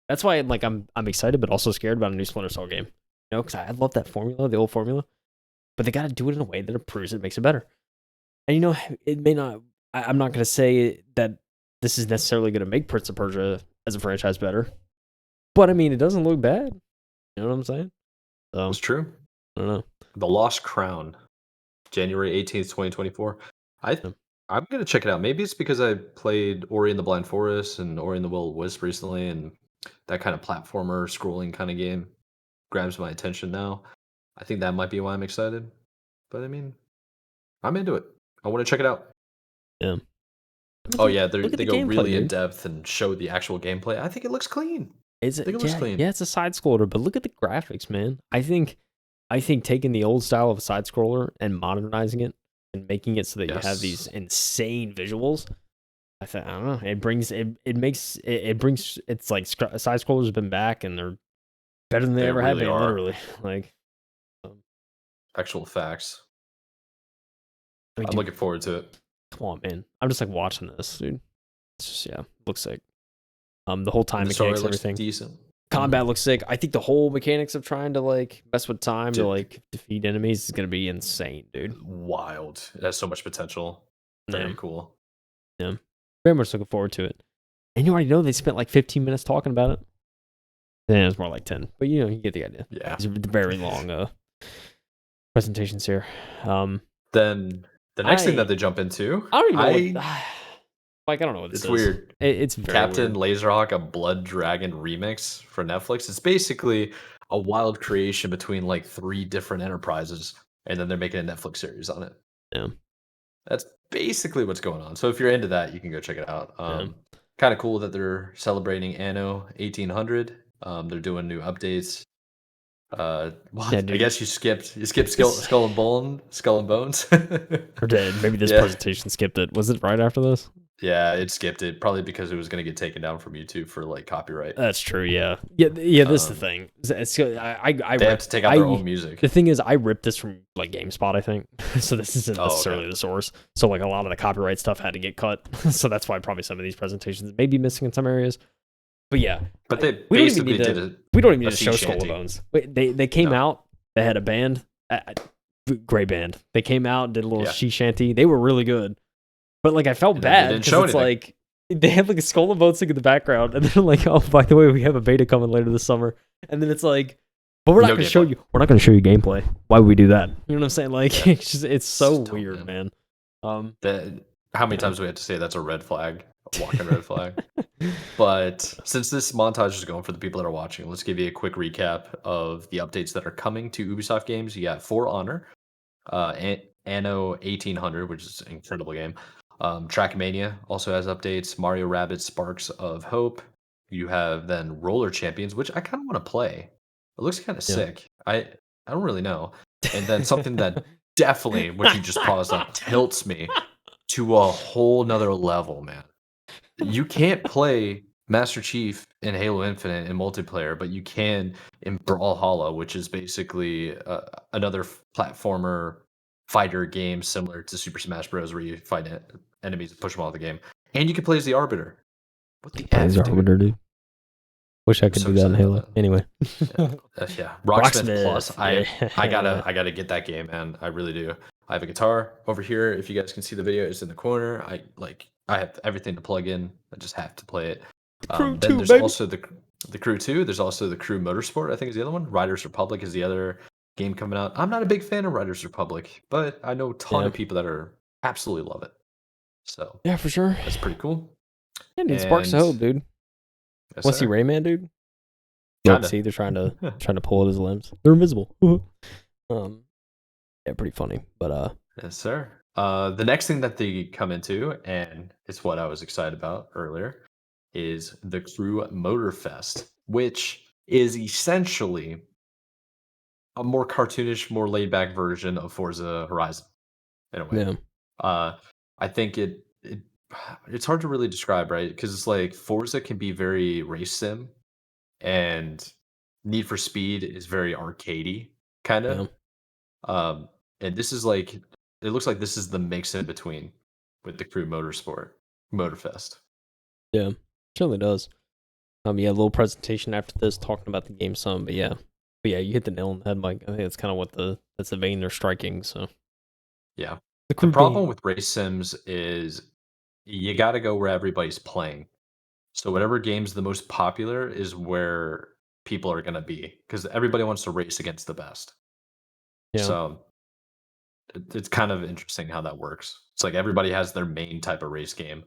that's why I'm excited, but also scared about a new Splinter Cell game. You know, because I love that formula, the old formula, but they got to do it in a way that improves it, makes it better. And you know, it may not. I'm not gonna say that this is necessarily gonna make Prince of Persia as a franchise better, but I mean, it doesn't look bad. You know what I'm saying? So, it's true. I don't know. The Lost Crown, January 18th, 2024. I'm going to check it out. Maybe it's because I played Ori and the Blind Forest and Ori and the Will of Wisp recently, and that kind of platformer scrolling kind of game grabs my attention now. I think that might be why I'm excited. But I mean, I'm into it. I want to check it out. Yeah. Oh yeah, they go really in depth and show the actual gameplay. I think it looks clean. It looks clean. Yeah, it's a side scroller, but look at the graphics, man. I think taking the old style of a side scroller and modernizing it and making it so that you have these insane visuals. I don't know. It brings it's like side scrollers have been back and they're better than they ever have been. Literally, like actual facts. I mean, I'm looking forward to it. Come on, man. I'm just like watching this, dude. It's just looks sick. The whole time mechanics, everything decent. Combat looks sick. I think the whole mechanics of trying to like mess with time to like defeat enemies is gonna be insane, dude. Wild. It has so much potential. Very cool. Yeah. Very much looking forward to it. And you already know they spent like 15 minutes talking about it. Then it's more like 10, but you get the idea. Yeah, these are very long presentations here. Then the next thing that they jump into, I don't even know. Like, I don't know what this is. It's weird. It's very Captain weird. Laserhawk, a Blood Dragon remix for Netflix. It's basically a wild creation between like 3 different enterprises, and then they're making a Netflix series on it. Yeah, that's basically what's going on. So if you're into that, you can go check it out. Kind of cool that they're celebrating Anno 1800. They're doing new updates. I guess you skipped Skull and Bones. Or did maybe this presentation skipped it? Was it right after this? Yeah, it skipped it probably because it was going to get taken down from YouTube for like copyright. That's true. Yeah. This is the thing. They have to take out their own music. The thing is, I ripped this from like GameSpot, I think. So this isn't necessarily the source. So like a lot of the copyright stuff had to get cut. So that's why probably some of these presentations may be missing in some areas. But yeah, but they basically did it. We don't even need to show Skull and Bones. They came out. They had a band, great band. They came out, did a little sea shanty. They were really good. But like I felt bad because it's like they have like a Skull and Bones thing in the background, and they're like, "Oh, by the way, we have a beta coming later this summer." And then it's like, "But we're not going to show you. We're not going to show you gameplay. Why would we do that?" You know what I'm saying? Like it's so weird, man. How many times do we have to say that's a red flag, a walking red flag? But since this montage is going for the people that are watching, let's give you a quick recap of the updates that are coming to Ubisoft games. You got For Honor, Anno 1800, which is an incredible game. Trackmania also has updates. Mario Rabbids Sparks of Hope. You have then Roller Champions, which I kind of want to play. It looks kind of sick. I don't really know. And then something that definitely, what you just paused on, tilts me to a whole nother level, man. You can't play Master Chief in Halo Infinite in multiplayer, but you can in Brawlhalla, which is basically another platformer fighter game similar to Super Smash Bros, where you fight enemies and push them out of the game. And you can play as the Arbiter. What the F, Arbiter, dude? Wish I could do that in Halo. Anyway, Rocksmith Plus. I gotta get that game, man. I really do. I have a guitar over here. If you guys can see the video, it's in the corner. I have everything to plug in. I just have to play it. Then there's also the Crew 2. There's also the Crew Motorsport, I think is the other one. Riders Republic is the other game coming out. I'm not a big fan of Riders Republic, but I know a ton of people that are absolutely love it. So yeah, for sure. That's pretty cool. Yeah, dude, Sparks of Hope, dude. Want to see Rayman, dude? See, they're trying to pull at his limbs. They're invisible. Yeah, pretty funny. But yes, sir. The next thing that they come into, and it's what I was excited about earlier, is the Crew Motorfest, which is essentially a more cartoonish, more laid back version of Forza Horizon in a way. Yeah. I think it's hard to really describe, right? Because it's like Forza can be very race sim, and Need for Speed is very arcadey kind of. Yeah. And this is like, it looks like this is the mix in between with the Crew Motorfest. Yeah, certainly does. Yeah, a little presentation after this talking about the game some, but yeah, you hit the nail on the head, Mike. I think that's kind of that's the vein they're striking. So yeah, the problem with race sims is you got to go where everybody's playing. So whatever game's the most popular is where people are going to be, because everybody wants to race against the best. Yeah. So it's kind of interesting how that works. It's like everybody has their main type of race game.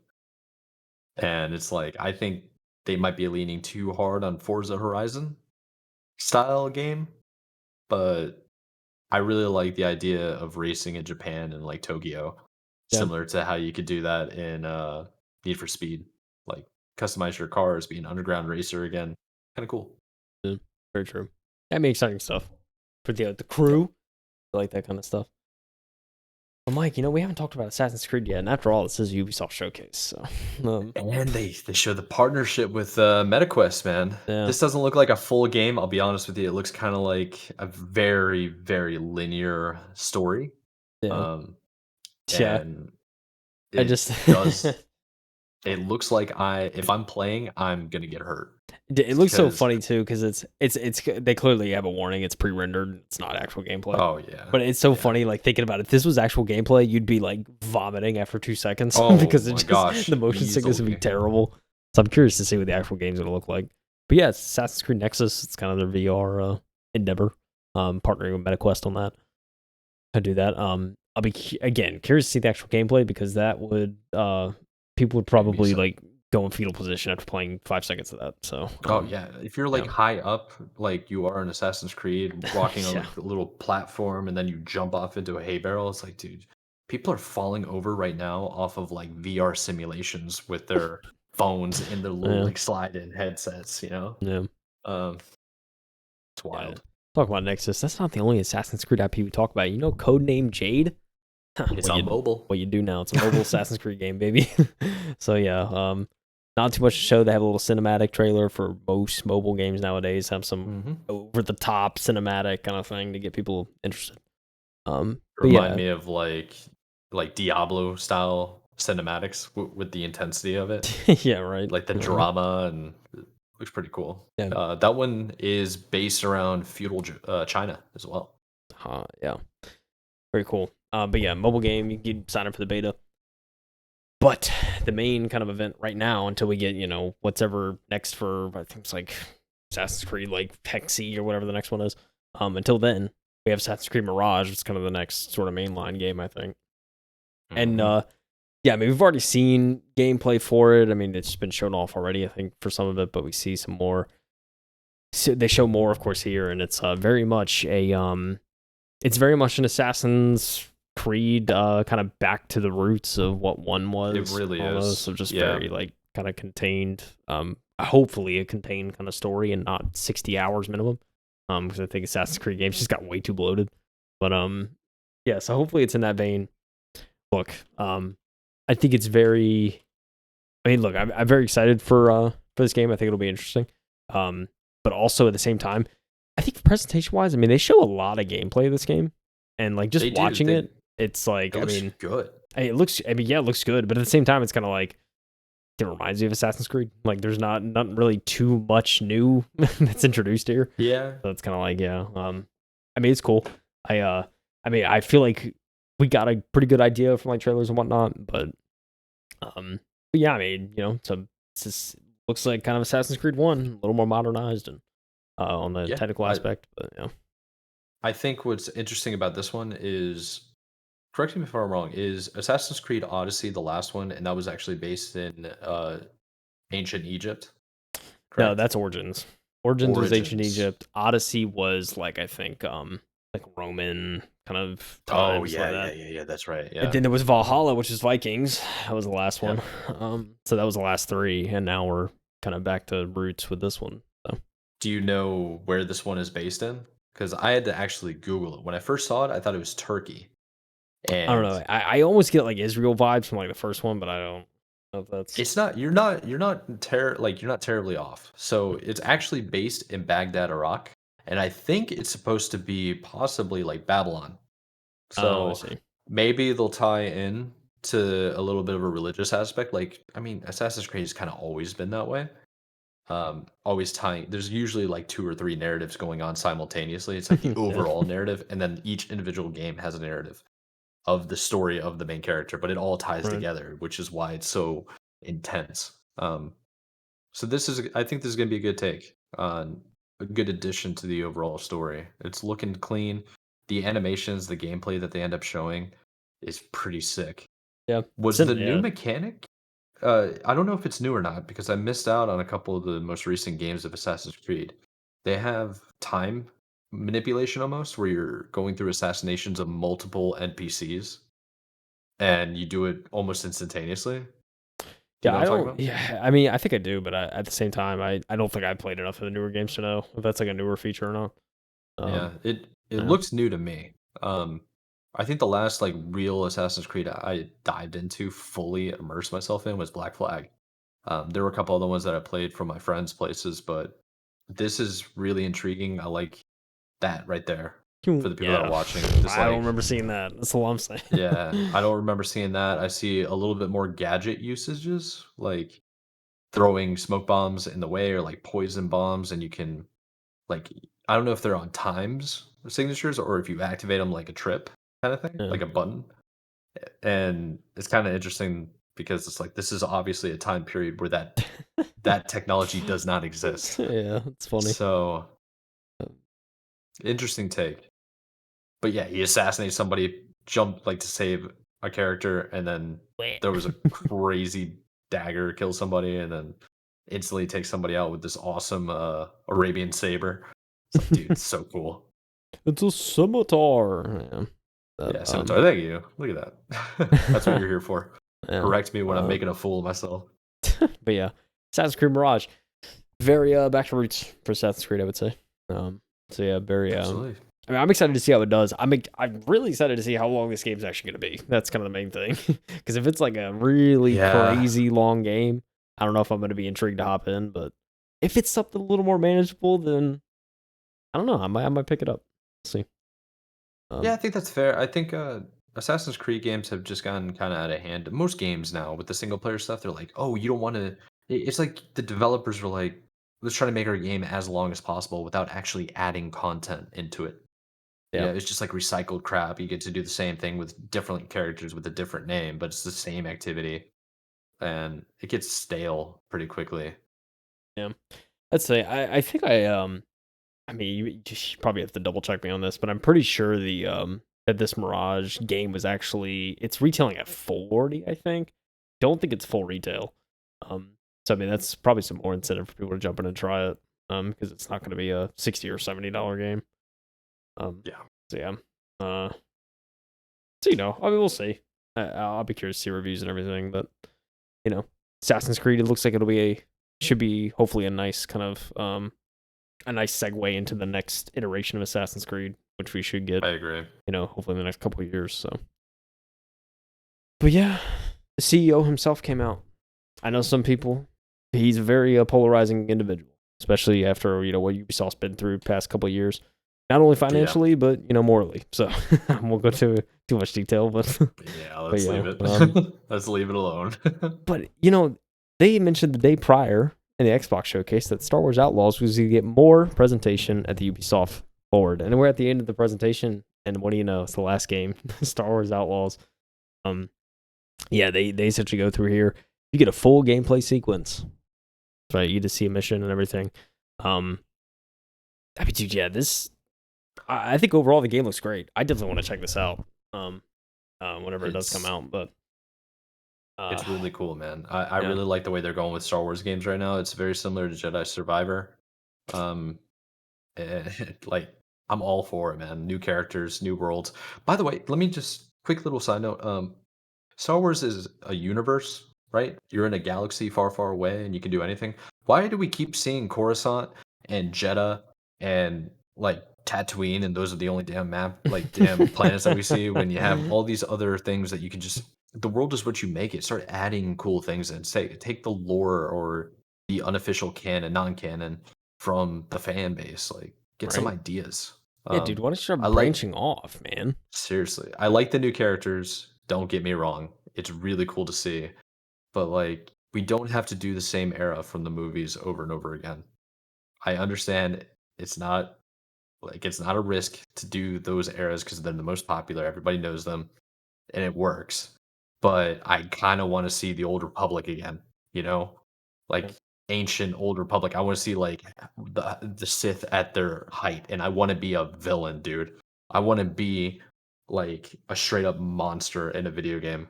And it's like, I think they might be leaning too hard on Forza Horizon style game. But I really like the idea of racing in Japan and like Tokyo. Yeah. Similar to how you could do that in Need for Speed. Like customize your cars, be an underground racer again. Kind of cool. Yeah, very true. I mean, exciting stuff. For the crew. I like that kind of stuff. Well, Mike, we haven't talked about Assassin's Creed yet, and after all, this is Ubisoft Showcase. So, and they show the partnership with MetaQuest, man. Yeah. This doesn't look like a full game. I'll be honest with you; it looks kind of like a very, very linear story. Yeah. And it does. It looks like if I'm playing, I'm gonna get hurt. It looks so funny too, because it's they clearly have a warning. It's pre-rendered. It's not actual gameplay. Oh yeah. But it's so funny, like thinking about it. If this was actual gameplay, you'd be like vomiting after 2 seconds because the motion sickness would be terrible. So I'm curious to see what the actual game's gonna look like. But yeah, it's Assassin's Creed Nexus. It's kind of their VR endeavor. Partnering with MetaQuest on that. I do that. I'll be again curious to see the actual gameplay because that would people would probably like go in fetal position after playing 5 seconds of that. So oh yeah, if you're like high up, like you are in Assassin's Creed, walking on like a little platform, and then you jump off into a hay barrel, it's like, dude, people are falling over right now off of like VR simulations with their phones in their little like slide-in headsets. You know, yeah, it's wild. Talk about Nexus. That's not the only Assassin's Creed IP we talk about. You know, Codename Jade. It's on mobile. What you do now? It's a mobile Assassin's Creed game, baby. So yeah, not too much to show. They have a little cinematic trailer for most mobile games nowadays. Have some over the top cinematic kind of thing to get people interested. Remind me of like Diablo style cinematics with the intensity of it. Yeah, right. Like the drama, and it looks pretty cool. Yeah. That one is based around feudal China as well. Yeah. Very cool. But yeah, mobile game, you can sign up for the beta. But the main kind of event right now, until we get, what's ever next for, I think it's like Assassin's Creed, like Hexy or whatever the next one is. Until then, we have Assassin's Creed Mirage. It's kind of the next sort of mainline game, I think. And yeah, I mean, we've already seen gameplay for it. I mean, it's been shown off already, I think, for some of it, but we see some more. So they show more, of course, here, and it's very much an Assassin's Creed kind of back to the roots of what one was. It really is. So just very like kind of contained, hopefully a contained kind of story and not 60 hours minimum. Because I think Assassin's Creed games just got way too bloated. But yeah, so hopefully it's in that vein. Look, I think it's very. I mean, look, I'm very excited for this game. I think it'll be interesting. But also at the same time, I think presentation wise, I mean, they show a lot of gameplay of this game, and like just watching it, it's like, it looks good. It looks good, but at the same time, it's kind of like it reminds me of Assassin's Creed. Like, there's not really too much new that's introduced here. Yeah, so it's kind of like, I mean, it's cool. I mean, I feel like we got a pretty good idea from like trailers and whatnot, but yeah, I mean, so it's just looks like kind of Assassin's Creed 1, a little more modernized and on the technical aspect, but yeah. I think what's interesting about this one is, correct me if I'm wrong, is Assassin's Creed Odyssey the last one, and that was actually based in ancient Egypt? Correct? No, that's Origins. Origins was ancient Egypt. Odyssey was like, I think, like Roman kind of times. Oh yeah, that's right. Yeah. And then there was Valhalla, which is Vikings. That was the last one. So that was the last 3, and now we're kind of back to roots with this one. So. Do you know where this one is based in? Because I had to actually Google it. When I first saw it, I thought it was Turkey. And I don't know. I almost get like Israel vibes from like the first one, but I don't know if that's. It's not. You're not terribly off. So it's actually based in Baghdad, Iraq, and I think it's supposed to be possibly like Babylon. So maybe they'll tie in to a little bit of a religious aspect. Like, I mean, Assassin's Creed has kind of always been that way. Always tying. There's usually like 2 or 3 narratives going on simultaneously. It's like the overall narrative, and then each individual game has a narrative of the story of the main character, but it all ties together, which is why it's so intense. So I think this is gonna be a good take on a good addition to the overall story. It's looking clean. The animations, the gameplay that they end up showing is pretty sick. Yeah. Was the new mechanic? I don't know if it's new or not because I missed out on a couple of the most recent games of Assassin's Creed. They have time manipulation almost, where you're going through assassinations of multiple NPCs, and you do it almost instantaneously. Yeah, I don't. Yeah, I mean, I think I do, but at the same time, I don't think I played enough of the newer games to know if that's like a newer feature or not. Yeah, it looks new to me. I think the last like real Assassin's Creed I dived into, fully immersed myself in, was Black Flag. There were a couple other ones that I played from my friends' places, but this is really intriguing. I like that right there for the people that are watching. I don't remember seeing that. That's all I'm saying. Yeah, I don't remember seeing that. I see a little bit more gadget usages, like throwing smoke bombs in the way or like poison bombs, and you can like, I don't know if they're on times signatures or if you activate them like a trip kind of thing, like a button. And it's kind of interesting because it's like this is obviously a time period where that technology does not exist. Yeah, it's funny. So interesting take. But yeah, he assassinates somebody, jumped like to save a character, and then there was a crazy dagger kill somebody, and then instantly takes somebody out with this awesome Arabian saber. It's like, dude, it's so cool. It's a scimitar. Yeah, scimitar. Thank you. Look at that. That's what you're here for. Yeah. Correct me when I'm making a fool of myself. But yeah, Assassin's Creed Mirage, very back to roots for Assassin's Creed, I would say. So yeah, very. Absolutely. I mean, I'm excited to see how it does. I'm really excited to see how long this game's actually going to be. That's kind of the main thing. Because if it's like a really crazy long game, I don't know if I'm going to be intrigued to hop in. But if it's something a little more manageable, then I don't know. I might pick it up. We'll see. Yeah, I think that's fair. I think Assassin's Creed games have just gotten kind of out of hand. Most games now with the single player stuff, they're like, oh, you don't want to. It's like the developers are like, let's try to make our game as long as possible without actually adding content into it. Yeah, it's just like recycled crap. You get to do the same thing with different characters with a different name, but it's the same activity, and it gets stale pretty quickly. Yeah, let's say I think I mean, you just probably have to double check me on this, but I'm pretty sure that this Mirage game was actually it's retailing at 40, I think. Don't think it's full retail. So I mean that's probably some more incentive for people to jump in and try it. Because it's not going to be a $60 or $70 game. Yeah. So yeah. So I mean we'll see. I'll be curious to see reviews and everything, but Assassin's Creed, it looks like should be hopefully a nice kind of a nice segue into the next iteration of Assassin's Creed, which we should get. I agree. Hopefully in the next couple of years. So, but yeah, the CEO himself came out. I know some people. He's a very polarizing individual, especially after what Ubisoft's been through the past couple of years. Not only financially, but morally. So I won't go to too much detail, but yeah, let's leave it. Let's leave it alone. But they mentioned the day prior in the Xbox showcase that Star Wars Outlaws was going to get more presentation at the Ubisoft Forward, and we're at the end of the presentation. And what do you know? It's the last game, Star Wars Outlaws. Yeah, they essentially go through here. You get a full gameplay sequence. That's right, you get to see a mission and everything. I mean, dude, yeah, I think overall the game looks great. I definitely want to check this out. Whenever it does come out, but it's really cool, man. I really like the way they're going with Star Wars games right now. It's very similar to Jedi Survivor. Like I'm all for it, man. New characters, new worlds. By the way, let me just quick little side note. Star Wars is a universe, right? You're in a galaxy far, far away, and you can do anything. Why do we keep seeing Coruscant and Jeddah and like Tatooine, and those are the only damn planets that we see when you have all these other things that you can just the world is what you make it. Start adding cool things and take the lore or the unofficial canon, non-canon from the fan base. Like get some ideas. Yeah, dude, why don't you start branching off, man? Seriously. I like the new characters, don't get me wrong. It's really cool to see. But like we don't have to do the same era from the movies over and over again. I understand it's not a risk to do those eras because they're the most popular. Everybody knows them, and it works. But I kind of want to see the old Republic again. Like ancient old Republic. I want to see like the Sith at their height, and I want to be a villain, dude. I want to be like a straight up monster in a video game.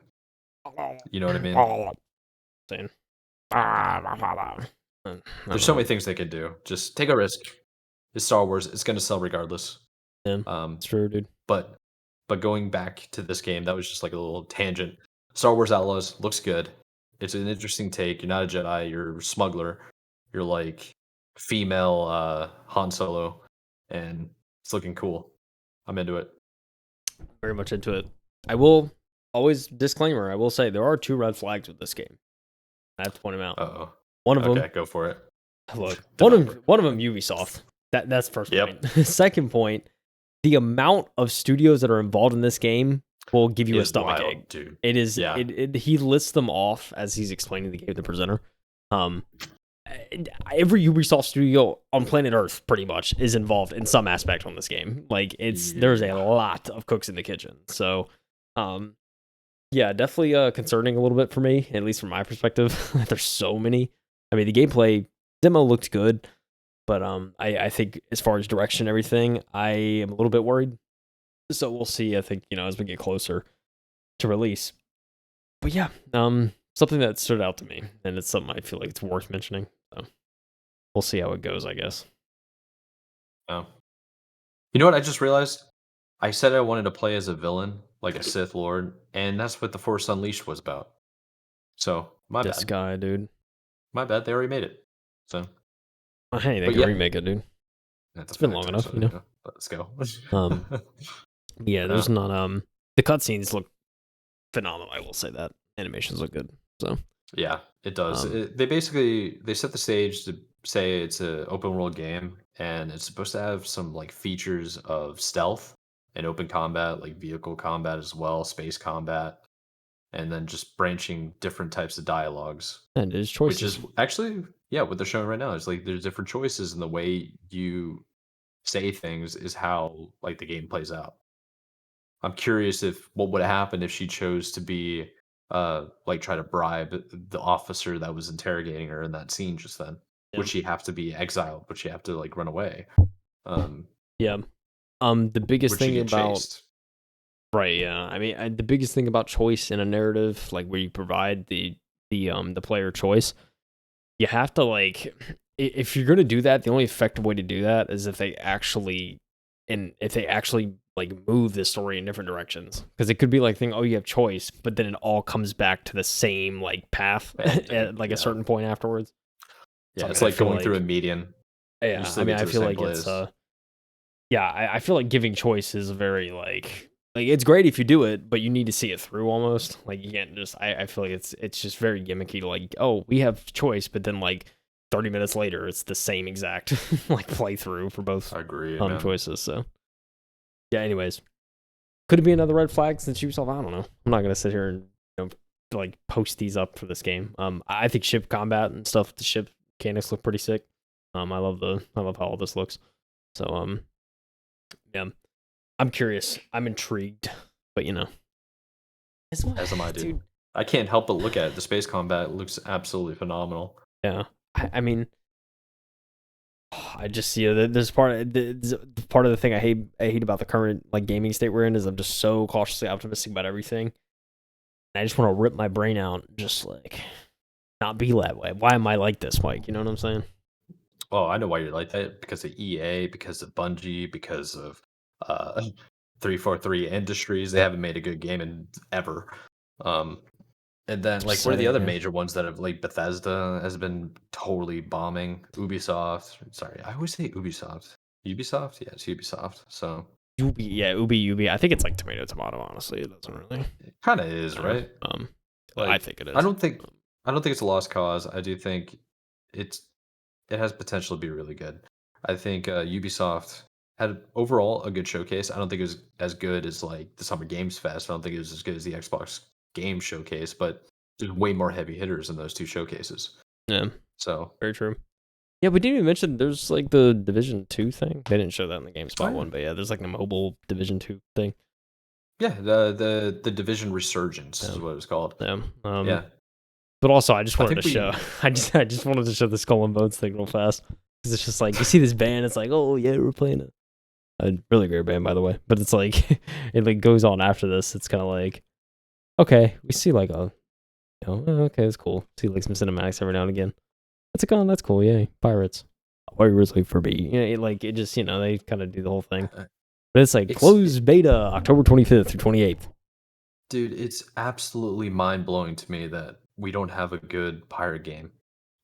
You know what I mean? There's so many things they could do. Just take a risk. It's Star Wars. It's going to sell regardless. Yeah, it's true, dude. But going back to this game, that was just like a little tangent. Star Wars Outlaws looks good. It's an interesting take. You're not a Jedi. You're a smuggler. You're like female Han Solo, and it's looking cool. I'm into it. Very much into it. I will always disclaimer. I will say there are 2 red flags with this game. I have to point them out. Uh-oh. One of them. Okay, go for it. Look, one of them Ubisoft. That's first point. Second point, the amount of studios that are involved in this game will give you a stomach ache. Dude. It is. Yeah. He lists them off as he's explaining the game to the presenter. Every Ubisoft studio on planet Earth pretty much is involved in some aspect on this game. Like there's a lot of cooks in the kitchen. So, Yeah, definitely concerning a little bit for me, at least from my perspective. There's so many. I mean, the gameplay demo looked good, but I think as far as direction and everything, I am a little bit worried. So we'll see. I think as we get closer to release. But yeah, something that stood out to me, and it's something I feel like it's worth mentioning. So we'll see how it goes, I guess. Oh. You know what I just realized? I said I wanted to play as a villain, like a Sith Lord, and that's what The Force Unleashed was about. So, my This bad. guy, dude. My bad, they already made it. So, Hey, they but can yeah, remake it, dude. that's It's a been fact, long enough, actually. Yeah, let's go. Um, yeah, Yeah, there's not the cutscenes look phenomenal. I will say that animations look good. So yeah, it does. um, They set the stage to say it's an open world game, and it's supposed to have some like features of stealth and open combat, like vehicle combat as well, space combat, and then just branching different types of dialogues. and there's Which choices. is actually, yeah, what they're showing right now is like there's different choices in the way you say things is how like the game plays out. I'm curious if what would happen if she chose to be like try to bribe the officer that was interrogating her in that scene just then. Yeah, Would she have to be exiled? Would she have to like run away? Um, yeah. The biggest would she thing get about chased? right, yeah. I mean, the biggest thing about choice in a narrative, like where you provide the player choice, you have to like if you're gonna do that, the only effective way to do that is if they actually like move the story in different directions. Because it could be like thing, oh, you have choice, but then it all comes back to the same like path Ending. at like a Yeah. certain point afterwards. So Yeah, I it's mean, I like feel going through a like median. You yeah, I still mean, get I to the feel same like it's place. yeah, I feel like giving choice is very like it's great if you do it, but you need to see it through almost. Like you can't just I feel like it's just very gimmicky to like, oh, we have choice, but then like 30 minutes later it's the same exact like playthrough for both I agree, man. choices. So yeah, anyways. Could it be another red flag since Ubisoft? I don't know. I'm not gonna sit here and like post these up for this game. I think ship combat and stuff, the ship mechanics look pretty sick. I love how all this looks. So yeah, I'm curious. I'm intrigued, but As am I, dude. dude. I can't help but look at it. The space combat looks absolutely phenomenal. Yeah, I mean, I just see this part of the thing I hate about the current like gaming state we're in is I'm just so cautiously optimistic about everything. I just want to rip my brain out, just like not be that way. Why am I like this, Mike? You know what I'm saying? Oh, I know why you're like that. Because of EA, because of Bungie, because of uh 343 Industries. They haven't made a good game in ever. Um and then like what are the Upsetting, other yeah. major ones that have like Bethesda has been totally bombing. Ubisoft. Sorry, I always say Ubisoft. Ubisoft? Yeah, it's Ubisoft. So Ubi. I think it's like tomato tomato. Honestly, it doesn't really. it kind of is, I don't right? know. I Like think it I is. don't think I don't think it's a lost cause. I do think it's it has potential to be really good. I think Ubisoft had overall a good showcase. I don't think it was as good as like the Summer Games Fest. I don't think it was as good as the Xbox Game Showcase, but there's way more heavy hitters in those two showcases. Yeah, So, very true. Yeah, we didn't even mention there's like the Division 2 thing. They didn't show that in the oh GameSpot yeah, one, but yeah, there's like the mobile Division 2 thing. yeah, the Division Resurgence Yeah, is what it was called. yeah. Yeah, But also I just I wanted to think show. we. I just wanted to show the Skull and Bones thing real fast because it's just like you see this band. It's like, oh yeah, we're playing it. A really great band, by the way. But it's like it like goes on after this. It's kind of like okay, we see like a okay, it's cool. See like some cinematics every now and again. It's like, oh, that's cool. Yay, pirates. Pirates like for me. It just they kind of do the whole thing. uh, But it's like It's closed beta October 25th through 28th. Dude, it's absolutely mind blowing to me that we don't have a good pirate game,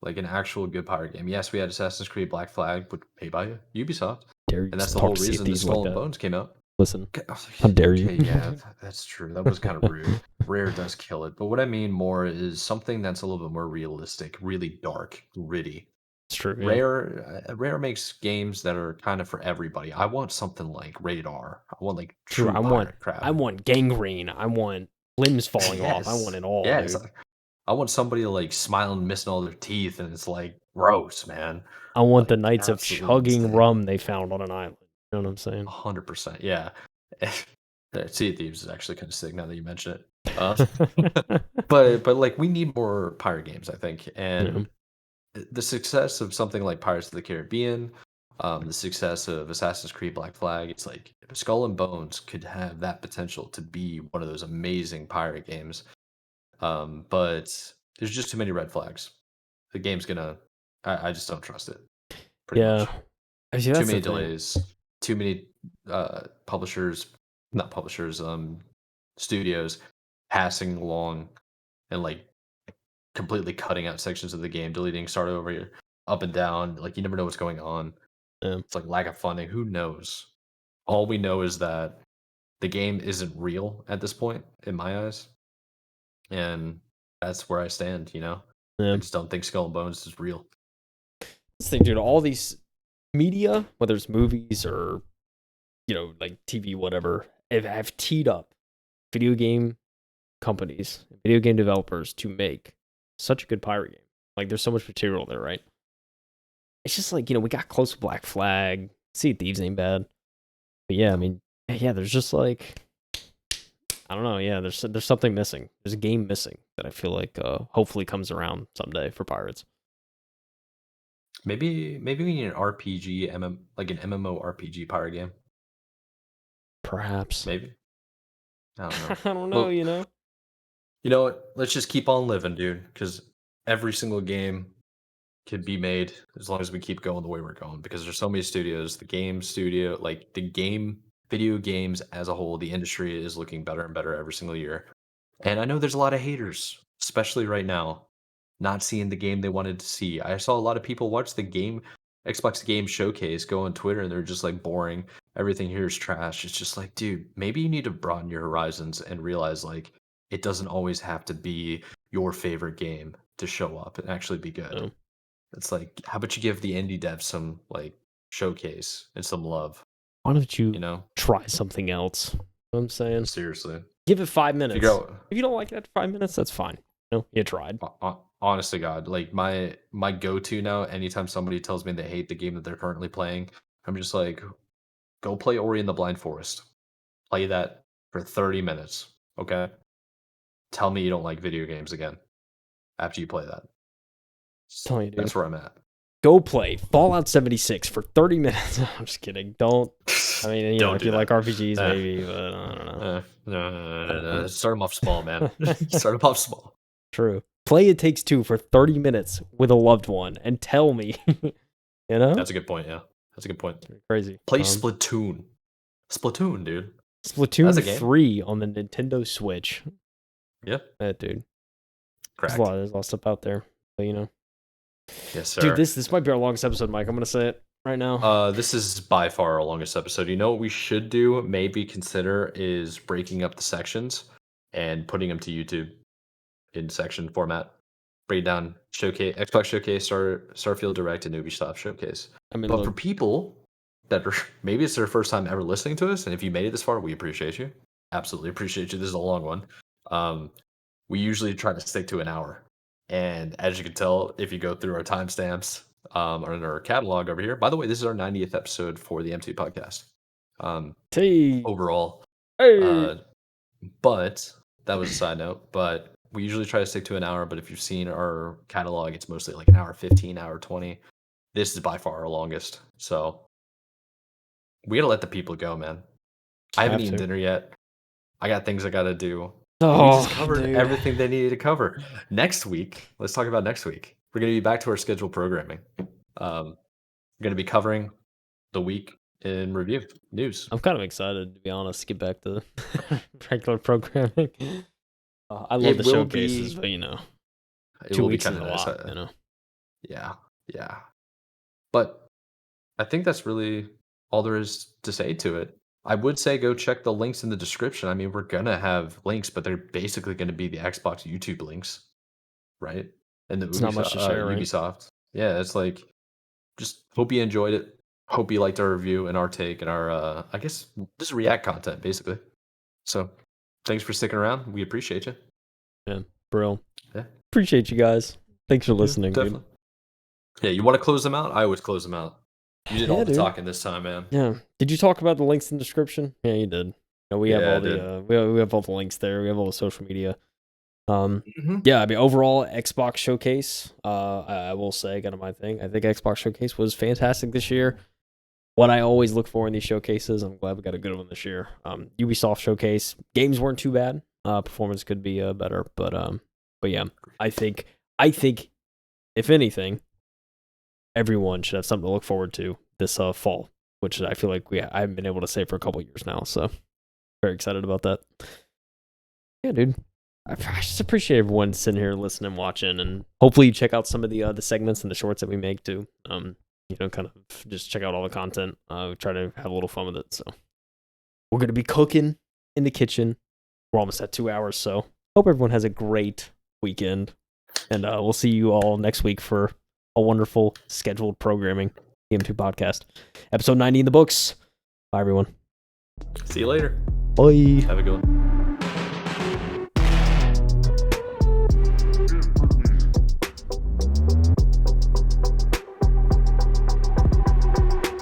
like an actual good pirate game. Yes, we had Assassin's Creed Black Flag, but made by Ubisoft, Dare you and that's the talk whole to Sea of reason the Thieves like Skull and that? Bones came out. Listen, Okay, how dare you? okay, yeah, that's true. That was kind of rude. Rare does kill it, but what I mean more is something that's a little bit more realistic, really dark, gritty. It's true. Yeah, Rare makes games that are kind of for everybody. I want something like rated R. I want like true. true pirate I crap. want gangrene. I want limbs falling off. I want Yes, it all, yes. dude. I want somebody to like smile and missing all their teeth, and it's like gross, man. I want the Like nights of absolutely chugging insane. rum they found on an island. You know what I'm saying? 100%. Yeah. Sea of Thieves is actually kind of sick now that you mention it. But like we need more pirate games, I think, and the success of something like Pirates of the Caribbean, the success of Assassin's Creed Black Flag, it's like Skull and Bones could have that potential to be one of those amazing pirate games. But there's just too many red flags. The game's gonna, I just don't trust it. Pretty much. I see, Too that's many the thing. delays. Too many publishers, not publishers, studios passing along and like completely cutting out sections of the game, deleting, start over, up and down. Like you never know what's going on. Yeah. It's like lack of funding. Who knows? All we know is that the game isn't real at this point, in my eyes, and that's where I stand. Yeah. I just don't think Skull and Bones is real. This thing, dude, all these media, whether it's movies or like TV, whatever, have teed up video game companies, video game developers to make such a good pirate game. Like, there's so much material there, right? It's just like, we got close to Black Flag. Sea of Thieves ain't bad. But yeah, I mean, yeah, there's just like, I don't know. Yeah, there's something missing. There's a game missing that I feel like hopefully comes around someday for pirates. Maybe we need an RPG, like an MMORPG pirate game. Perhaps. Maybe. I don't know. I don't know, Well, you know what? Let's just keep on living, dude, because every single game could be made as long as we keep going the way we're going, because there's so many studios. The game studio, like video games as a whole, the industry is looking better and better every single year. And I know there's a lot of haters, especially right now, not seeing the game they wanted to see. I saw a lot of people watch the Xbox Game Showcase, go on Twitter, and they're just like boring. Everything here is trash. It's just like, dude, maybe you need to broaden your horizons and realize like it doesn't always have to be your favorite game to show up and actually be good. No. It's like, how about you give the indie devs some like showcase and some love? Why don't you try something else? You know what I'm saying? Seriously. Give it 5 minutes. If you don't like it after 5 minutes, that's fine. You tried. Honest to God, like my go-to now, anytime somebody tells me they hate the game that they're currently playing, I'm just like, go play Ori and the Blind Forest. Play that for 30 minutes, okay? Tell me you don't like video games again after you play that. Tell you, dude. That's where I'm at. Go play Fallout 76 for 30 minutes. I'm just kidding. Don't. I mean, if you like RPGs, maybe, but I don't know. No. Start them off small, man. Start them off small. True. Play It Takes Two for 30 minutes with a loved one and tell me. That's a good point. Yeah, that's a good point. Crazy. Play Splatoon. Splatoon, dude. Splatoon 3 on the Nintendo Switch. Yep. That dude. Correct. There's a lot of stuff out there, but Yes, sir. Dude, this might be our longest episode, Mike. I'm gonna say it right now. This is by far our longest episode. You know what we should do? Maybe consider is breaking up the sections and putting them to YouTube in section format. Break down Showcase, Xbox Showcase, Starfield Direct, and Ubisoft Showcase. I mean, but for people that are maybe it's their first time ever listening to us, and if you made it this far, we appreciate you. Absolutely appreciate you. This is a long one. We usually try to stick to an hour. And as you can tell, if you go through our timestamps on our catalog over here, by the way, this is our 90th episode for the M2 podcast. Overall. Hey. But that was a side note. But we usually try to stick to an hour. But if you've seen our catalog, it's mostly like an hour 15, hour 20. This is by far our longest. So we gotta let the people go, man. I haven't eaten dinner yet. I got things I gotta do. We just covered everything they needed to cover. Next week, let's talk about next week. We're going to be back to our scheduled programming. We're going to be covering the week in review news. I'm kind of excited, to be honest, to get back to regular programming. I love the showcases, but 2 weeks is a lot. Yeah. But I think that's really all there is to say to it. I would say go check the links in the description. I mean, we're going to have links, but they're basically going to be the Xbox YouTube links, right? And the not much to share, right? Ubisoft. Yeah, it's like, just hope you enjoyed it. Hope you liked our review and our take and our, I guess, this is React content, basically. So, thanks for sticking around. We appreciate you. Yeah, bro. Yeah. Appreciate you guys. Thanks for listening, dude. Yeah, you want to close them out? I always close them out. You did all the talking this time, man. Yeah. Did you talk about the links in the description? Yeah, you did. know, we have all the we have all the links there. We have all the social media. Yeah, I mean, overall Xbox Showcase. I will say, kind of my thing. I think Xbox Showcase was fantastic this year. What I always look for in these showcases. I'm glad we got a good one this year. Ubisoft Showcase games weren't too bad. Performance could be better, but yeah, I think if anything, everyone should have something to look forward to this fall, which I feel like I haven't been able to say for a couple years now. So very excited about that. Yeah, dude. I just appreciate everyone sitting here listening, watching, and hopefully you check out some of the segments and the shorts that we make too. You know, kind of just check out all the content. We try to have a little fun with it. So we're gonna be cooking in the kitchen. We're almost at 2 hours, so hope everyone has a great weekend, and we'll see you all next week for a wonderful scheduled programming. EM2 podcast, episode 90 in the books. Bye, everyone. See you later. Bye. Have a good one.